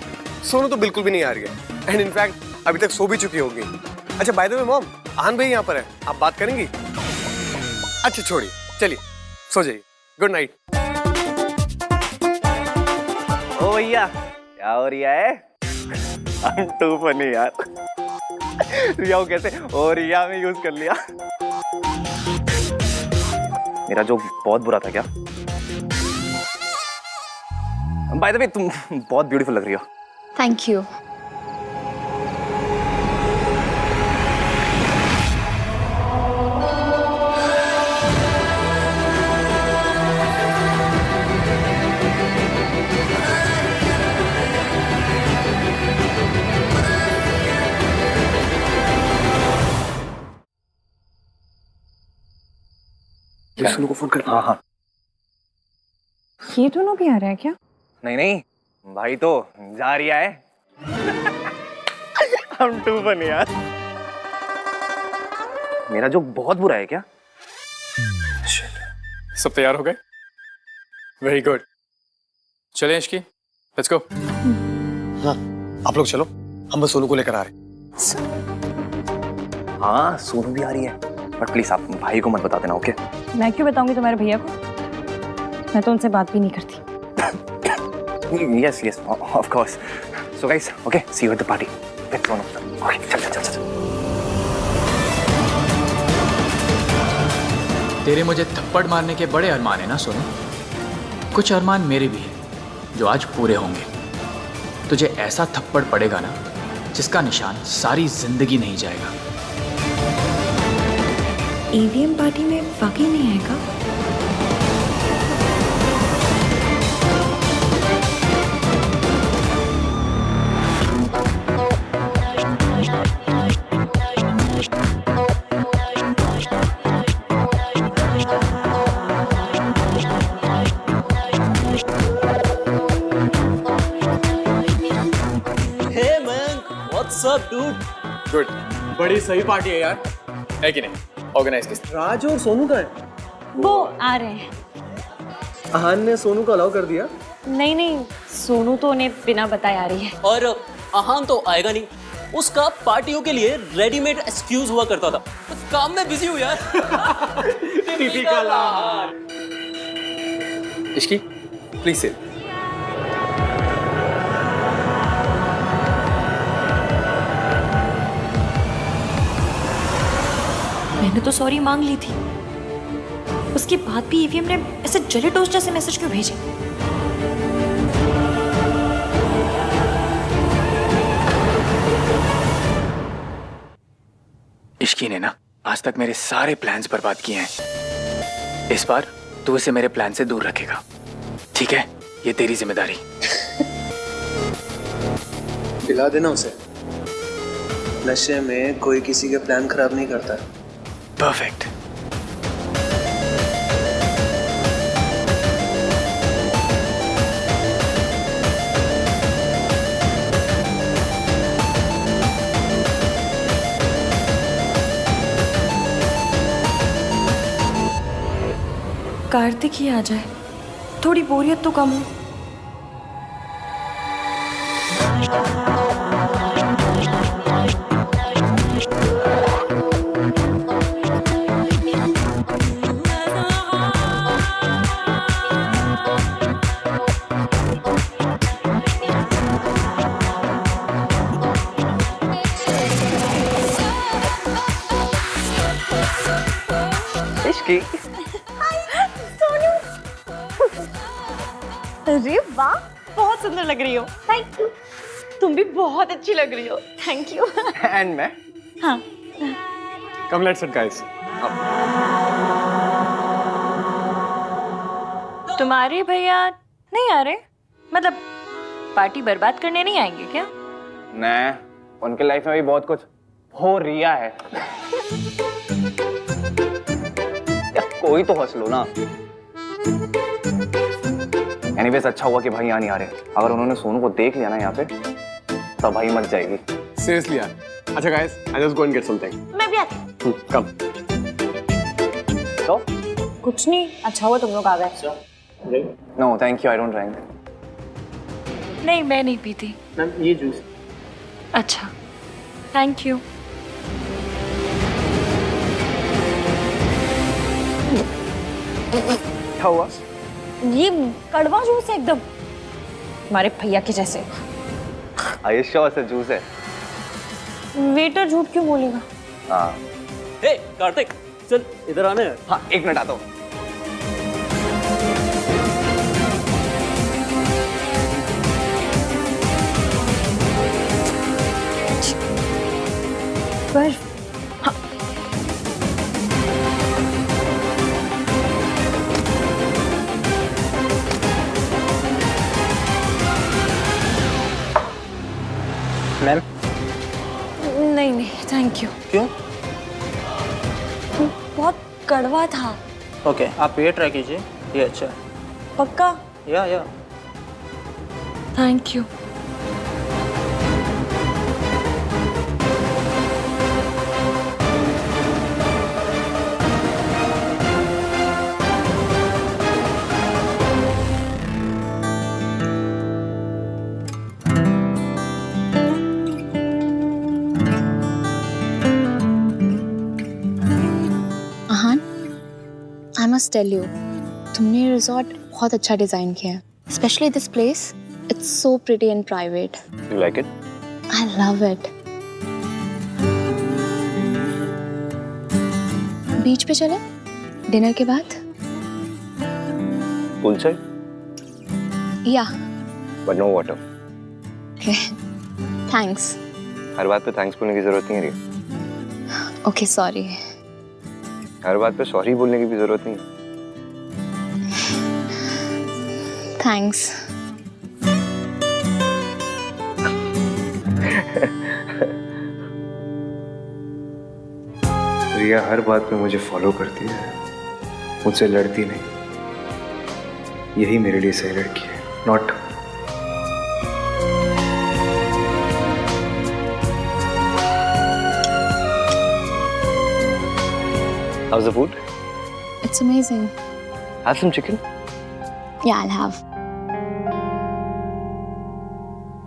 सोनू तो बिल्कुल भी नहीं आ रही है। एंड इनफैक्ट अभी तक सो भी चुकी होगी। अच्छा बाय द वे मॉम, आहान भाई यहाँ पर है, आप बात करेंगी? अच्छा छोड़िए, चलिए सो जाइए। Good night. ओ भैया, क्या हो रिया है? टू फनी यार। रिया को कैसे ओ रिया में यूज कर लिया। मेरा जोक बहुत बुरा था क्या? बाय द वे तुम बहुत ब्यूटीफुल लग रही हो। Thank you. सोनू को फोन कर। हाँ हाँ। ये दोनों भी आ रहे हैं क्या? नहीं नहीं, भाई तो जा रिया है। हम टू फनी यार। मेरा जोक बहुत बुरा है क्या? सब तैयार हो गए? Very good. चले इश्की, लेट्स गो। हाँ आप लोग चलो, हम बस सोनू को लेकर आ रहे हैं। हाँ सोनू भी आ रही है, बट प्लीज आप भाई को मत बता देना, ओके? मैं क्यों बताऊंगी तुम्हारे भैया को? मैं तो उनसे बात भी नहीं करती। Yes yes of course. So guys, okay, see you at the party. Let's go. Okay चल चल चल। तेरे मुझे थप्पड़ मारने के बड़े अरमान है ना सोनू? कुछ अरमान मेरे भी हैं जो आज पूरे होंगे। तुझे ऐसा थप्पड़ पड़ेगा ना जिसका निशान सारी जिंदगी नहीं जाएगा। ईवीएम पार्टी में वाकई नहीं आएगा? Up dude? गुड, बड़ी सही पार्टी है यार, है कि नहीं? ऑर्गेनाइज किस राज और सोनू का है? वो आ रहे हैं। अहान ने सोनू को अलाउ कर दिया? नहीं नहीं, सोनू तो उन्हें बिना बताए आ रही है। और अहान तो आएगा नहीं, उसका पार्टियों के लिए रेडीमेड एक्सक्यूज हुआ करता था। काम में बिजी हूँ यार। Typical Ahaan. Ishki, please sit. मैंने तो सॉरी मांग ली थी, उसके बाद भी ईवीएम ने ऐसे जले टोस्ट जैसे मैसेज क्यों भेजे? इश्की ने ना आज तक मेरे सारे प्लान्स बर्बाद किए हैं। इस बार तू इसे मेरे प्लान से दूर रखेगा, ठीक है? ये तेरी जिम्मेदारी। दिला देना उसे, नशे में कोई किसी के प्लान खराब नहीं करता। परफेक्ट। कार्तिक ही आ जाए, थोड़ी बोरियत तो कम हो। इश्की, अरे वाह, बहुत सुंदर लग रही हो। Thank you. तुम भी बहुत अच्छी लग रही हो। Thank you. एंड मैं? हाँ। Come let's it guys. तुम्हारे भैया नहीं आ रहे? मतलब पार्टी बर्बाद करने नहीं आएंगे क्या? नहीं, उनके लाइफ में भी बहुत कुछ हो रिया है। या कोई तो हंस लो ना। एनीवेज अच्छा हुआ कि भाई यहाँ नहीं आ रहे। अगर उन्होंने सोनू को देख लिया ना यहाँ पे, तो भाई मच जाएगी। सीरियसली यार। अच्छा guys, I just go and get something. मैं भी आती। कम। तो कुछ नहीं, अच्छा हुआ तुम लोग आ गए। No thank you, I don't drink. नहीं, मैं नहीं पीती। मैम ये जूस। अच्छा, थैंक यू। क्या हुआ? ये कड़वा जूस है एकदम, हमारे भैया के जैसे। आयुष्या से जूस है। वेटर झूठ क्यों बोलेगा? हाँ। हे कार्तिक, चल इधर आने। हाँ, एक मिनट आता हूँ। पर मैम। नहीं नहीं, थैंक यू। क्यों? बहुत कड़वा था। ओके, आप ये ट्राई कीजिए, ये अच्छा है। पक्का? या thank you. I must tell you, तुमने रिजॉर्ट बहुत अच्छा डिजाइन किया है, specially this place. It's so pretty and private. You like it? I love it. Beach पे चले डिनर के बाद? Pool side? या बट नो वाटर। थैंक्स। हर बात पे थैंक्स बोलने की जरूरत नहीं है रिया। Okay sorry. हर बात पे सॉरी बोलने की भी जरूरत नहीं है। थैंक्स। रिया हर बात में मुझे फॉलो करती है, मुझसे लड़ती नहीं। यही मेरे लिए सही लड़की है, not How's the food? It's amazing. Have some chicken. Yeah, I'll have.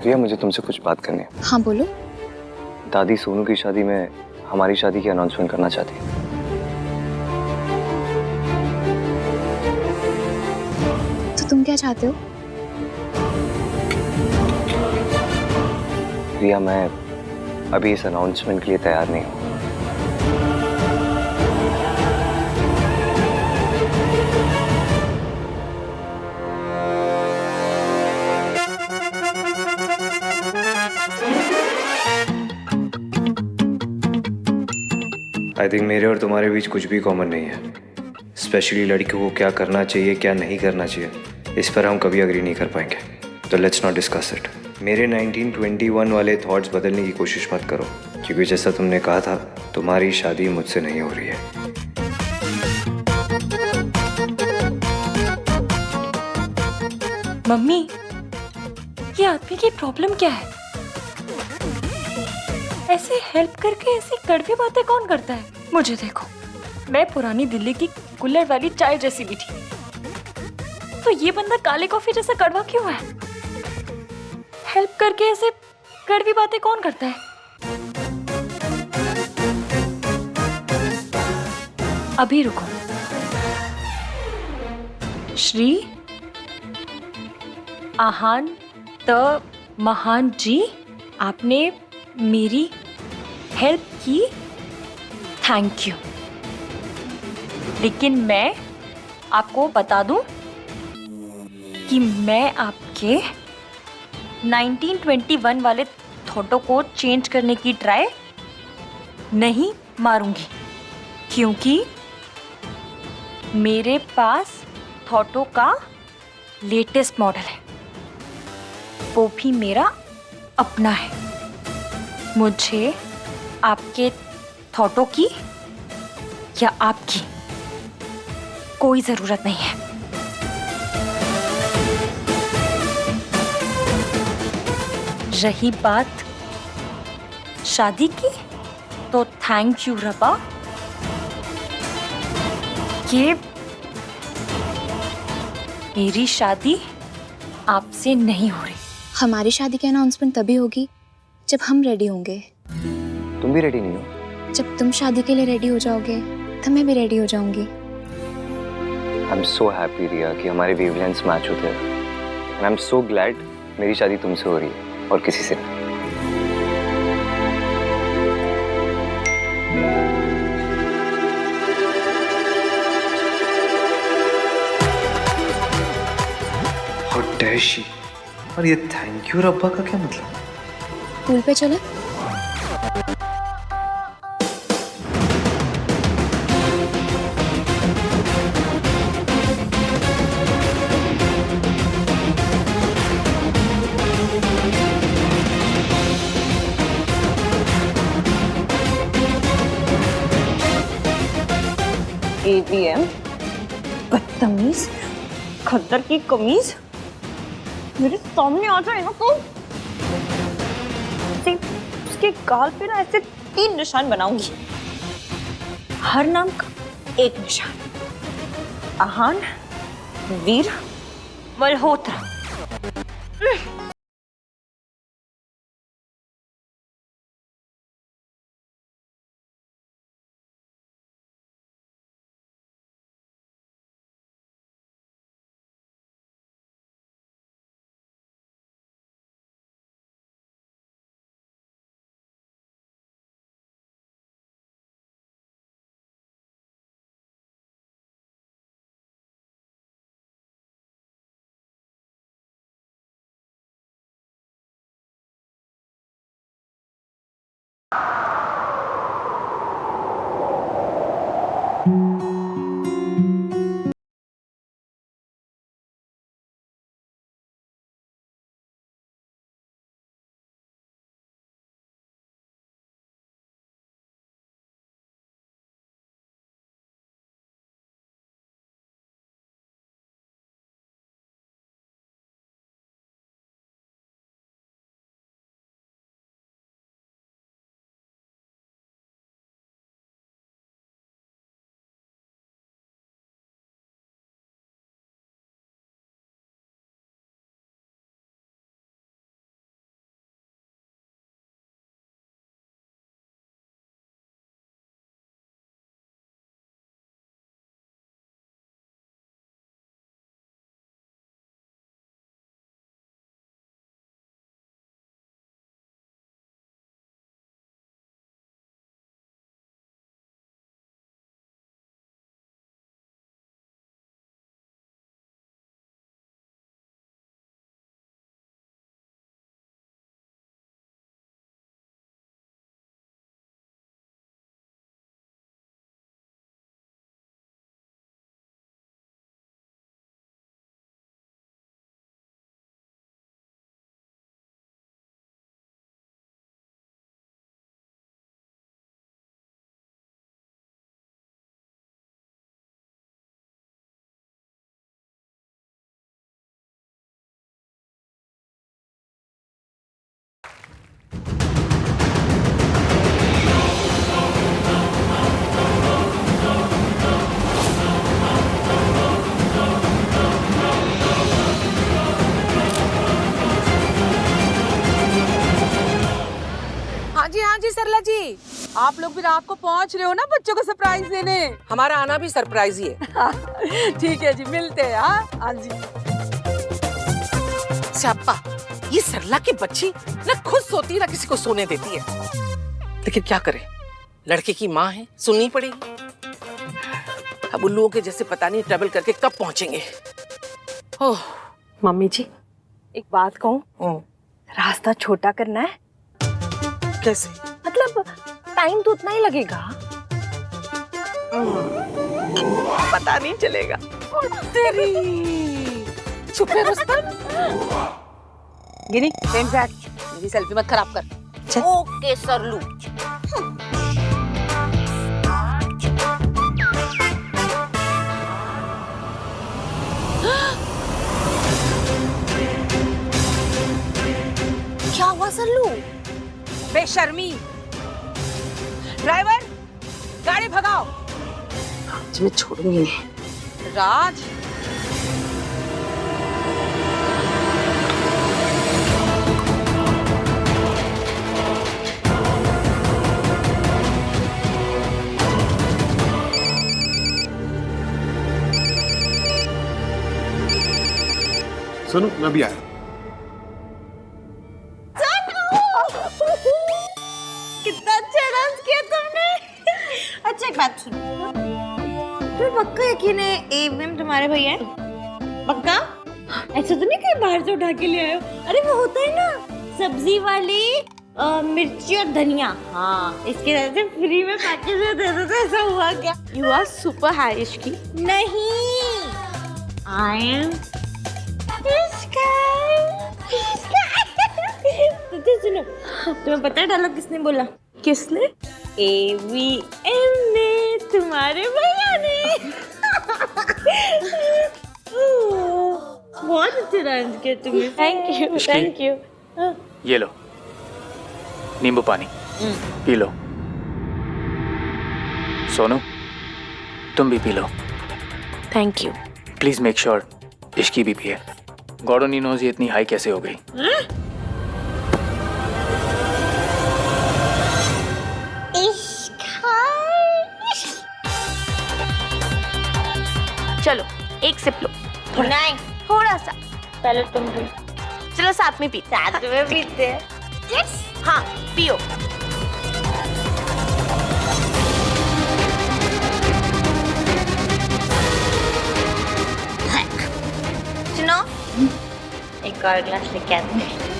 रिया, मुझे तुमसे कुछ बात करनी है। हाँ बोलो। दादी सोनू की शादी में हमारी शादी की अनाउंसमेंट करना चाहती है। तो तुम क्या चाहते हो? रिया, मैं अभी इस अनाउंसमेंट के लिए तैयार नहीं हूँ। आई थिंक मेरे और तुम्हारे बीच कुछ भी कॉमन नहीं है। स्पेशली लड़कियों को क्या करना चाहिए, क्या नहीं करना चाहिए, इस पर हम कभी अग्री नहीं कर पाएंगे। तो लेट्स नॉट डिस्कस इट। मेरे 1921 वाले थॉट्स बदलने की कोशिश मत करो, क्योंकि जैसा तुमने कहा था, तुम्हारी शादी मुझसे नहीं हो रही है। मम्मी, ये आदमी की प्रॉब्लम क्या है? ऐसे हेल्प करके ऐसी कड़वी बातें कौन करता है? मुझे देखो, मैं पुरानी दिल्ली की कुल्हड़ वाली चाय जैसी भी थी, तो ये बंदा काले कॉफी जैसा कड़वा क्यों है? हेल्प करके ऐसे कड़वी बातें कौन करता है? अभी रुको। श्री आहान त महान जी, आपने मेरी हेल्प की, थैंक यू। लेकिन मैं आपको बता दूं कि मैं आपके 1921 वाले थॉटों को चेंज करने की ट्राई नहीं मारूंगी, क्योंकि मेरे पास थॉटो का लेटेस्ट मॉडल है, वो भी मेरा अपना है। मुझे आपके थॉटों की या आपकी कोई जरूरत नहीं है। रही बात शादी की, तो थैंक यू रबा, कि मेरी शादी आपसे नहीं हो रही। हमारी शादी की अनाउंसमेंट तभी होगी जब हम रेडी होंगे। तुम भी रेडी नहीं हो? जब तुम शादी के लिए रेडी हो जाओगे, तब मैं भी रेडी हो जाऊंगी। आई एम सो हैप्पी रिया कि हमारे वेवलेंथ्स मैच होते हैं, and I am so glad मेरी शादी तुमसे हो रही है और किसी से नहीं। How dare she? और ये थैंक यू रब्बा का क्या मतलब? पूल पे चले? ATM, बदतमीज, खद्दर की कमीज, मेरे सामने आ जाए ना तो उसके गाल पे ना ऐसे 3 निशान बनाऊंगी। हर नाम का एक निशान। आहान, वीर, मल्होत्रा। आप लोग भी रात को पहुंच रहे हो ना बच्चों को सरप्राइज देने। हमारा आना भी सरप्राइज ही है। ठीक है जी, मिलते हैं। हाँ जी। स्याप्पा, ये सरला की बच्ची ना खुद सोती ना किसी को सोने देती है, लेकिन क्या करे, लड़के की माँ है, सुननी पड़ेगी। अब उल्लुओं के जैसे पता नहीं ट्रैवल करके कब पहुंचेंगे। ओह मम्मी जी, एक बात कहूँ, रास्ता छोटा करना है। कैसे? मतलब टाइम तो उतना ही लगेगा। पता नहीं चलेगा। तेरी चुप है रुस्तम। गिनी, मेरी सेल्फी मत खराब कर। ओके सरलू। क्या हुआ सरलू? बेशर्मी। ड्राइवर, गाड़ी भगाओ। आज मैं छोड़ूंगी नहीं। राज, सुनो, मैं भी आया। कितना अच्छा डांस किया तुमने। अच्छा एक बात सुनो, तुम्हें पक्का यकीन है ए मैम तुम्हारे भैया हैं? पक्का? ऐसा तो नहीं कहीं बाहर से उठा के ले आए हो? अरे वो होता है ना सब्जी वाली मिर्ची और धनिया, हाँ इसके वजह से फ्री में पैकेज में दे दो। तो ऐसा हुआ क्या? You are super high Ishki. नहीं, आई एम तो सुनो, तुम्हें पता है डायलॉग किसने बोला? किसने? AVM ने, तुम्हारे भैया ने। बहुत अच्छा डांस किया तुमने। Thank you. ये लो नींबू पानी, पी लो। सोनू, तुम भी P low. Thank you. Please make sure Ishki भी पिए। गॉड ओनली नोज ये इतनी हाई कैसे हो गई। चलो एक सिप लो। नहीं, थोड़ा सा। पहले तुम भी। चलो साथ में पीते। साथ में पीते हैं। हाँ पियो। सुनो, एक और ग्लास लेके आते हैं।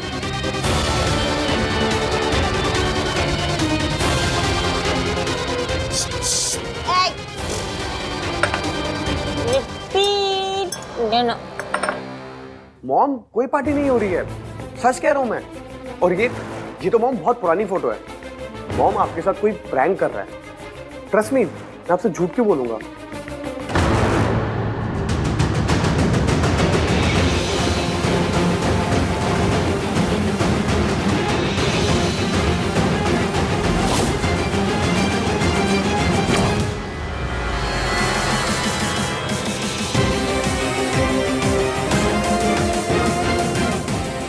Repeat. No. मॉम, कोई पार्टी नहीं हो रही है, सच कह रहा हूँ मैं। और ये तो मॉम बहुत पुरानी फोटो है। मॉम आपके साथ कोई प्रैंक कर रहा है। ट्रस्ट मी, मैं आपसे झूठ क्यों बोलूंगा।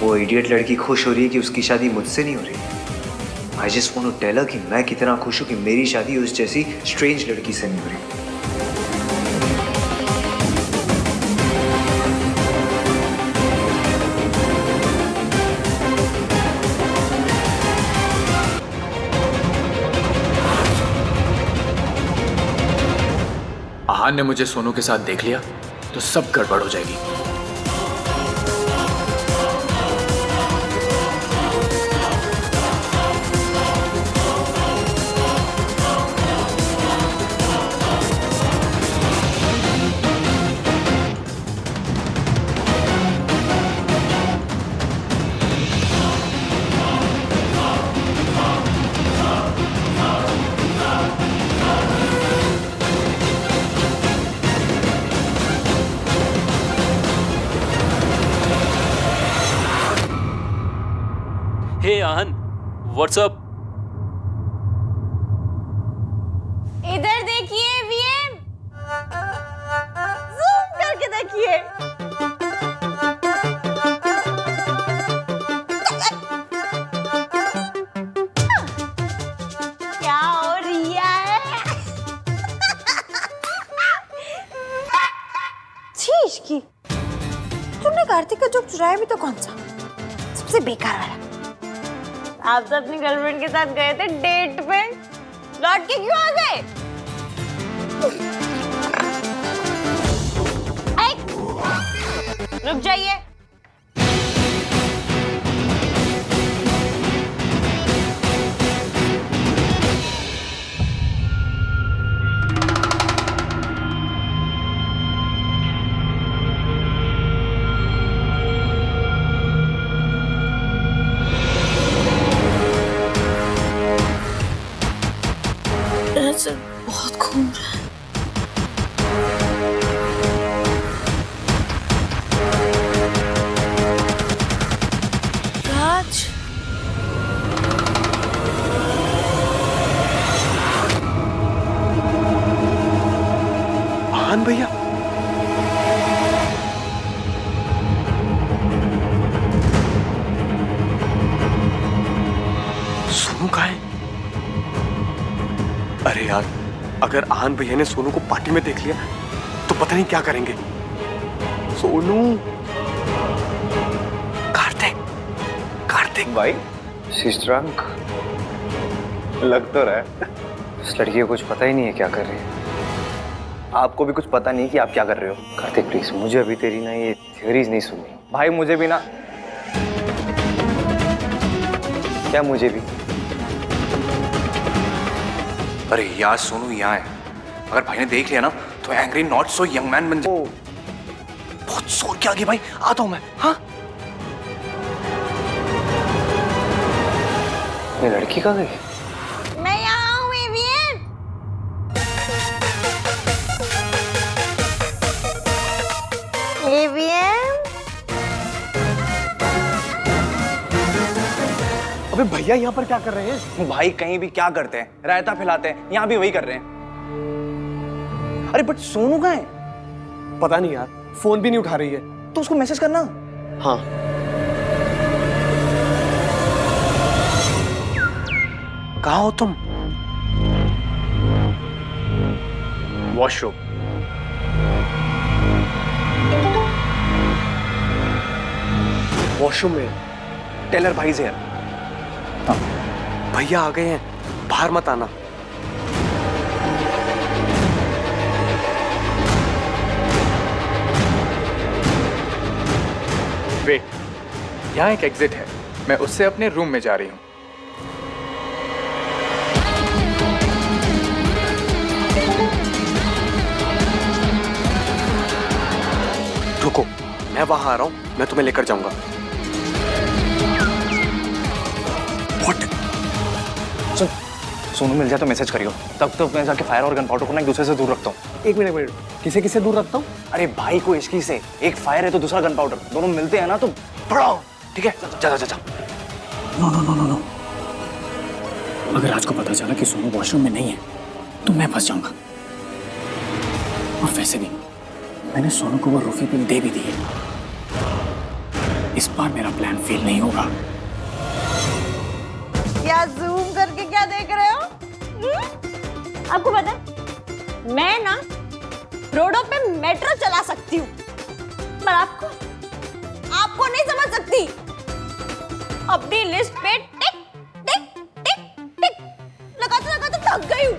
वो इडियट लड़की खुश हो रही है कि उसकी शादी मुझसे नहीं हो रही। I just want to tell her कि मैं कितना खुश हूं कि मेरी शादी उस जैसी स्ट्रेंज लड़की से नहीं हो रही। आहान ने मुझे सोनू के साथ देख लिया तो सब गड़बड़ हो जाएगी। हे आहन, व्हाट्सअप? इधर देखिए वीएम, जूम करके देखिए। क्या इश्की, तुमने कार्तिक का जोक चुराया भी तो कौन सा? सबसे बेकार वाला। आप तो अपनी गर्लफ्रेंड के साथ गए थे डेट पे, लौट के क्यों आ गए? रुक जाइए। बहुत घूम रहा है। राज, आन भैया, सोनू कहाँ है? अरे यार, अगर आन भैया ने सोनू को पार्टी में देख लिया तो पता नहीं क्या करेंगे। सोनू, कार्तिक, कार्तिक भाई सिस्टरंक लग तो रहा है। इस लड़की को कुछ पता ही नहीं है क्या कर रही है। आपको भी कुछ पता नहीं कि आप क्या कर रहे हो। कार्तिक प्लीज, मुझे अभी तेरी ना ये थ्योरीज नहीं सुननी। भाई मुझे भी ना। क्या मुझे भी? अरे यार सोनू यहाँ है, अगर भाई ने देख लिया ना तो angry not so young man बन जाए। बहुत जोर के आगे भाई, आता हूँ मैं। हाँ ये लड़की कहाँ गई? मैं यहाँ हूँ एवियन। एवियन, अबे भैया यहाँ पर क्या कर रहे हैं? भाई कहीं भी क्या करते हैं, रायता फैलाते हैं, यहाँ भी वही कर रहे हैं। अरे बट सोनू कहाँ है? पता नहीं यार, फोन भी नहीं उठा रही है। तो उसको मैसेज करना। हाँ, कहाँ हो तुम? वॉशरूम। वॉशरूम में? टेलर भाई से यार। भैया आ गए हैं, बाहर मत आना। वेट, यहाँ एक एग्जिट है, मैं उससे अपने रूम में जा रही हूँ। रुको, मैं वहां आ रहा हूँ, मैं तुम्हें लेकर जाऊंगा। What? सुन, सोनू मिल जाए तो मैसेज करियो। तब तो मैं जाके फायर और गन पाउडर को ना एक दूसरे से दूर रखता हूँ। एक मिनट, किसे किसे दूर रखता हूँ? अरे भाई को इश्की से, एक फायर है तो दूसरा गन पाउडर, दोनों मिलते हैं ना तो पड़ाओ। ठीक है, जा जा जा। No no no no no, अगर आज को पता चला कि सोनू वॉशरूम में नहीं है तो मैं फंस जाऊंगा। और वैसे भी मैंने सोनू को वो रूफी पिल दे भी दी है। इस बार मेरा प्लान फेल नहीं होगा। क्या जूम करके क्या देख रहे हो? आपको पता है, मैं ना रोडों पे मेट्रो चला सकती हूँ, पर आपको नहीं समझ सकती। अपनी लिस्ट पे टिक टिक टिक टिक लगाते थक गई हूँ।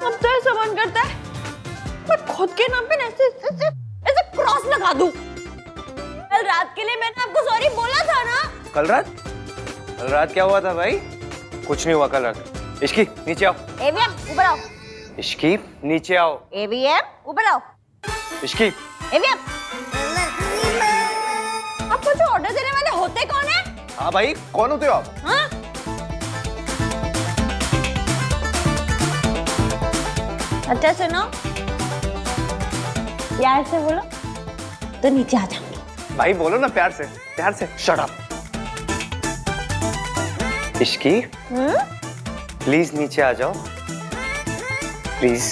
अब तो ऐसा मन करता है मैं खुद के नाम पे ऐसे क्रॉस लगा दूं। कल रात के लिए मैंने आपको सॉरी बोला था ना। कल रात क्या हुआ था भाई? कुछ नहीं हुआ कल रात। इश्की नीचे आओ। एवीएम ऊपर आओ। इश्की नीचे आओ। एवीएम ऊपर आओ। इश्की एवीएम, आपको जो ऑर्डर देने वाले होते कौन है? हाँ भाई, कौन होते हो आप? हाँ? अच्छा सुनो, प्यार से बोलो तो नीचे आ जाऊंगी। भाई बोलो ना प्यार से। Shut up. इश्की प्लीज नीचे आ जाओ, प्लीज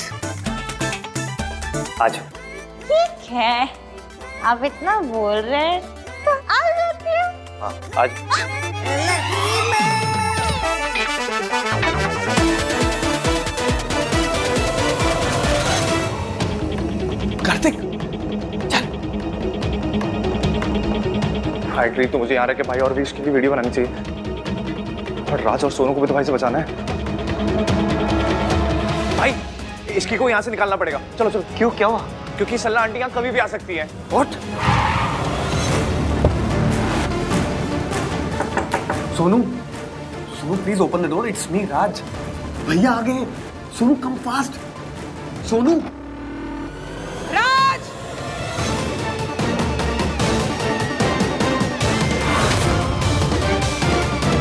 आ जाओ। ठीक है, आप इतना बोल रहे हैं तो आ जाती हूँ। हाँ आ जाओ। कार्तिक, चल। फाइट रही तो मुझे यहाँ रह के भाई और भी इसकी भी वीडियो बनानी चाहिए, और राज और सोनू को भी तो भाई से बचाना है। भाई इसकी को यहाँ से निकालना पड़ेगा, चलो चलो। क्यों, क्या हुआ? क्योंकि सल्ला आंटी यहाँ कभी भी आ सकती है। What? Sonu, Sonu please open the door, it's me Raj. भैया आ गए। Sonu come fast. सोनू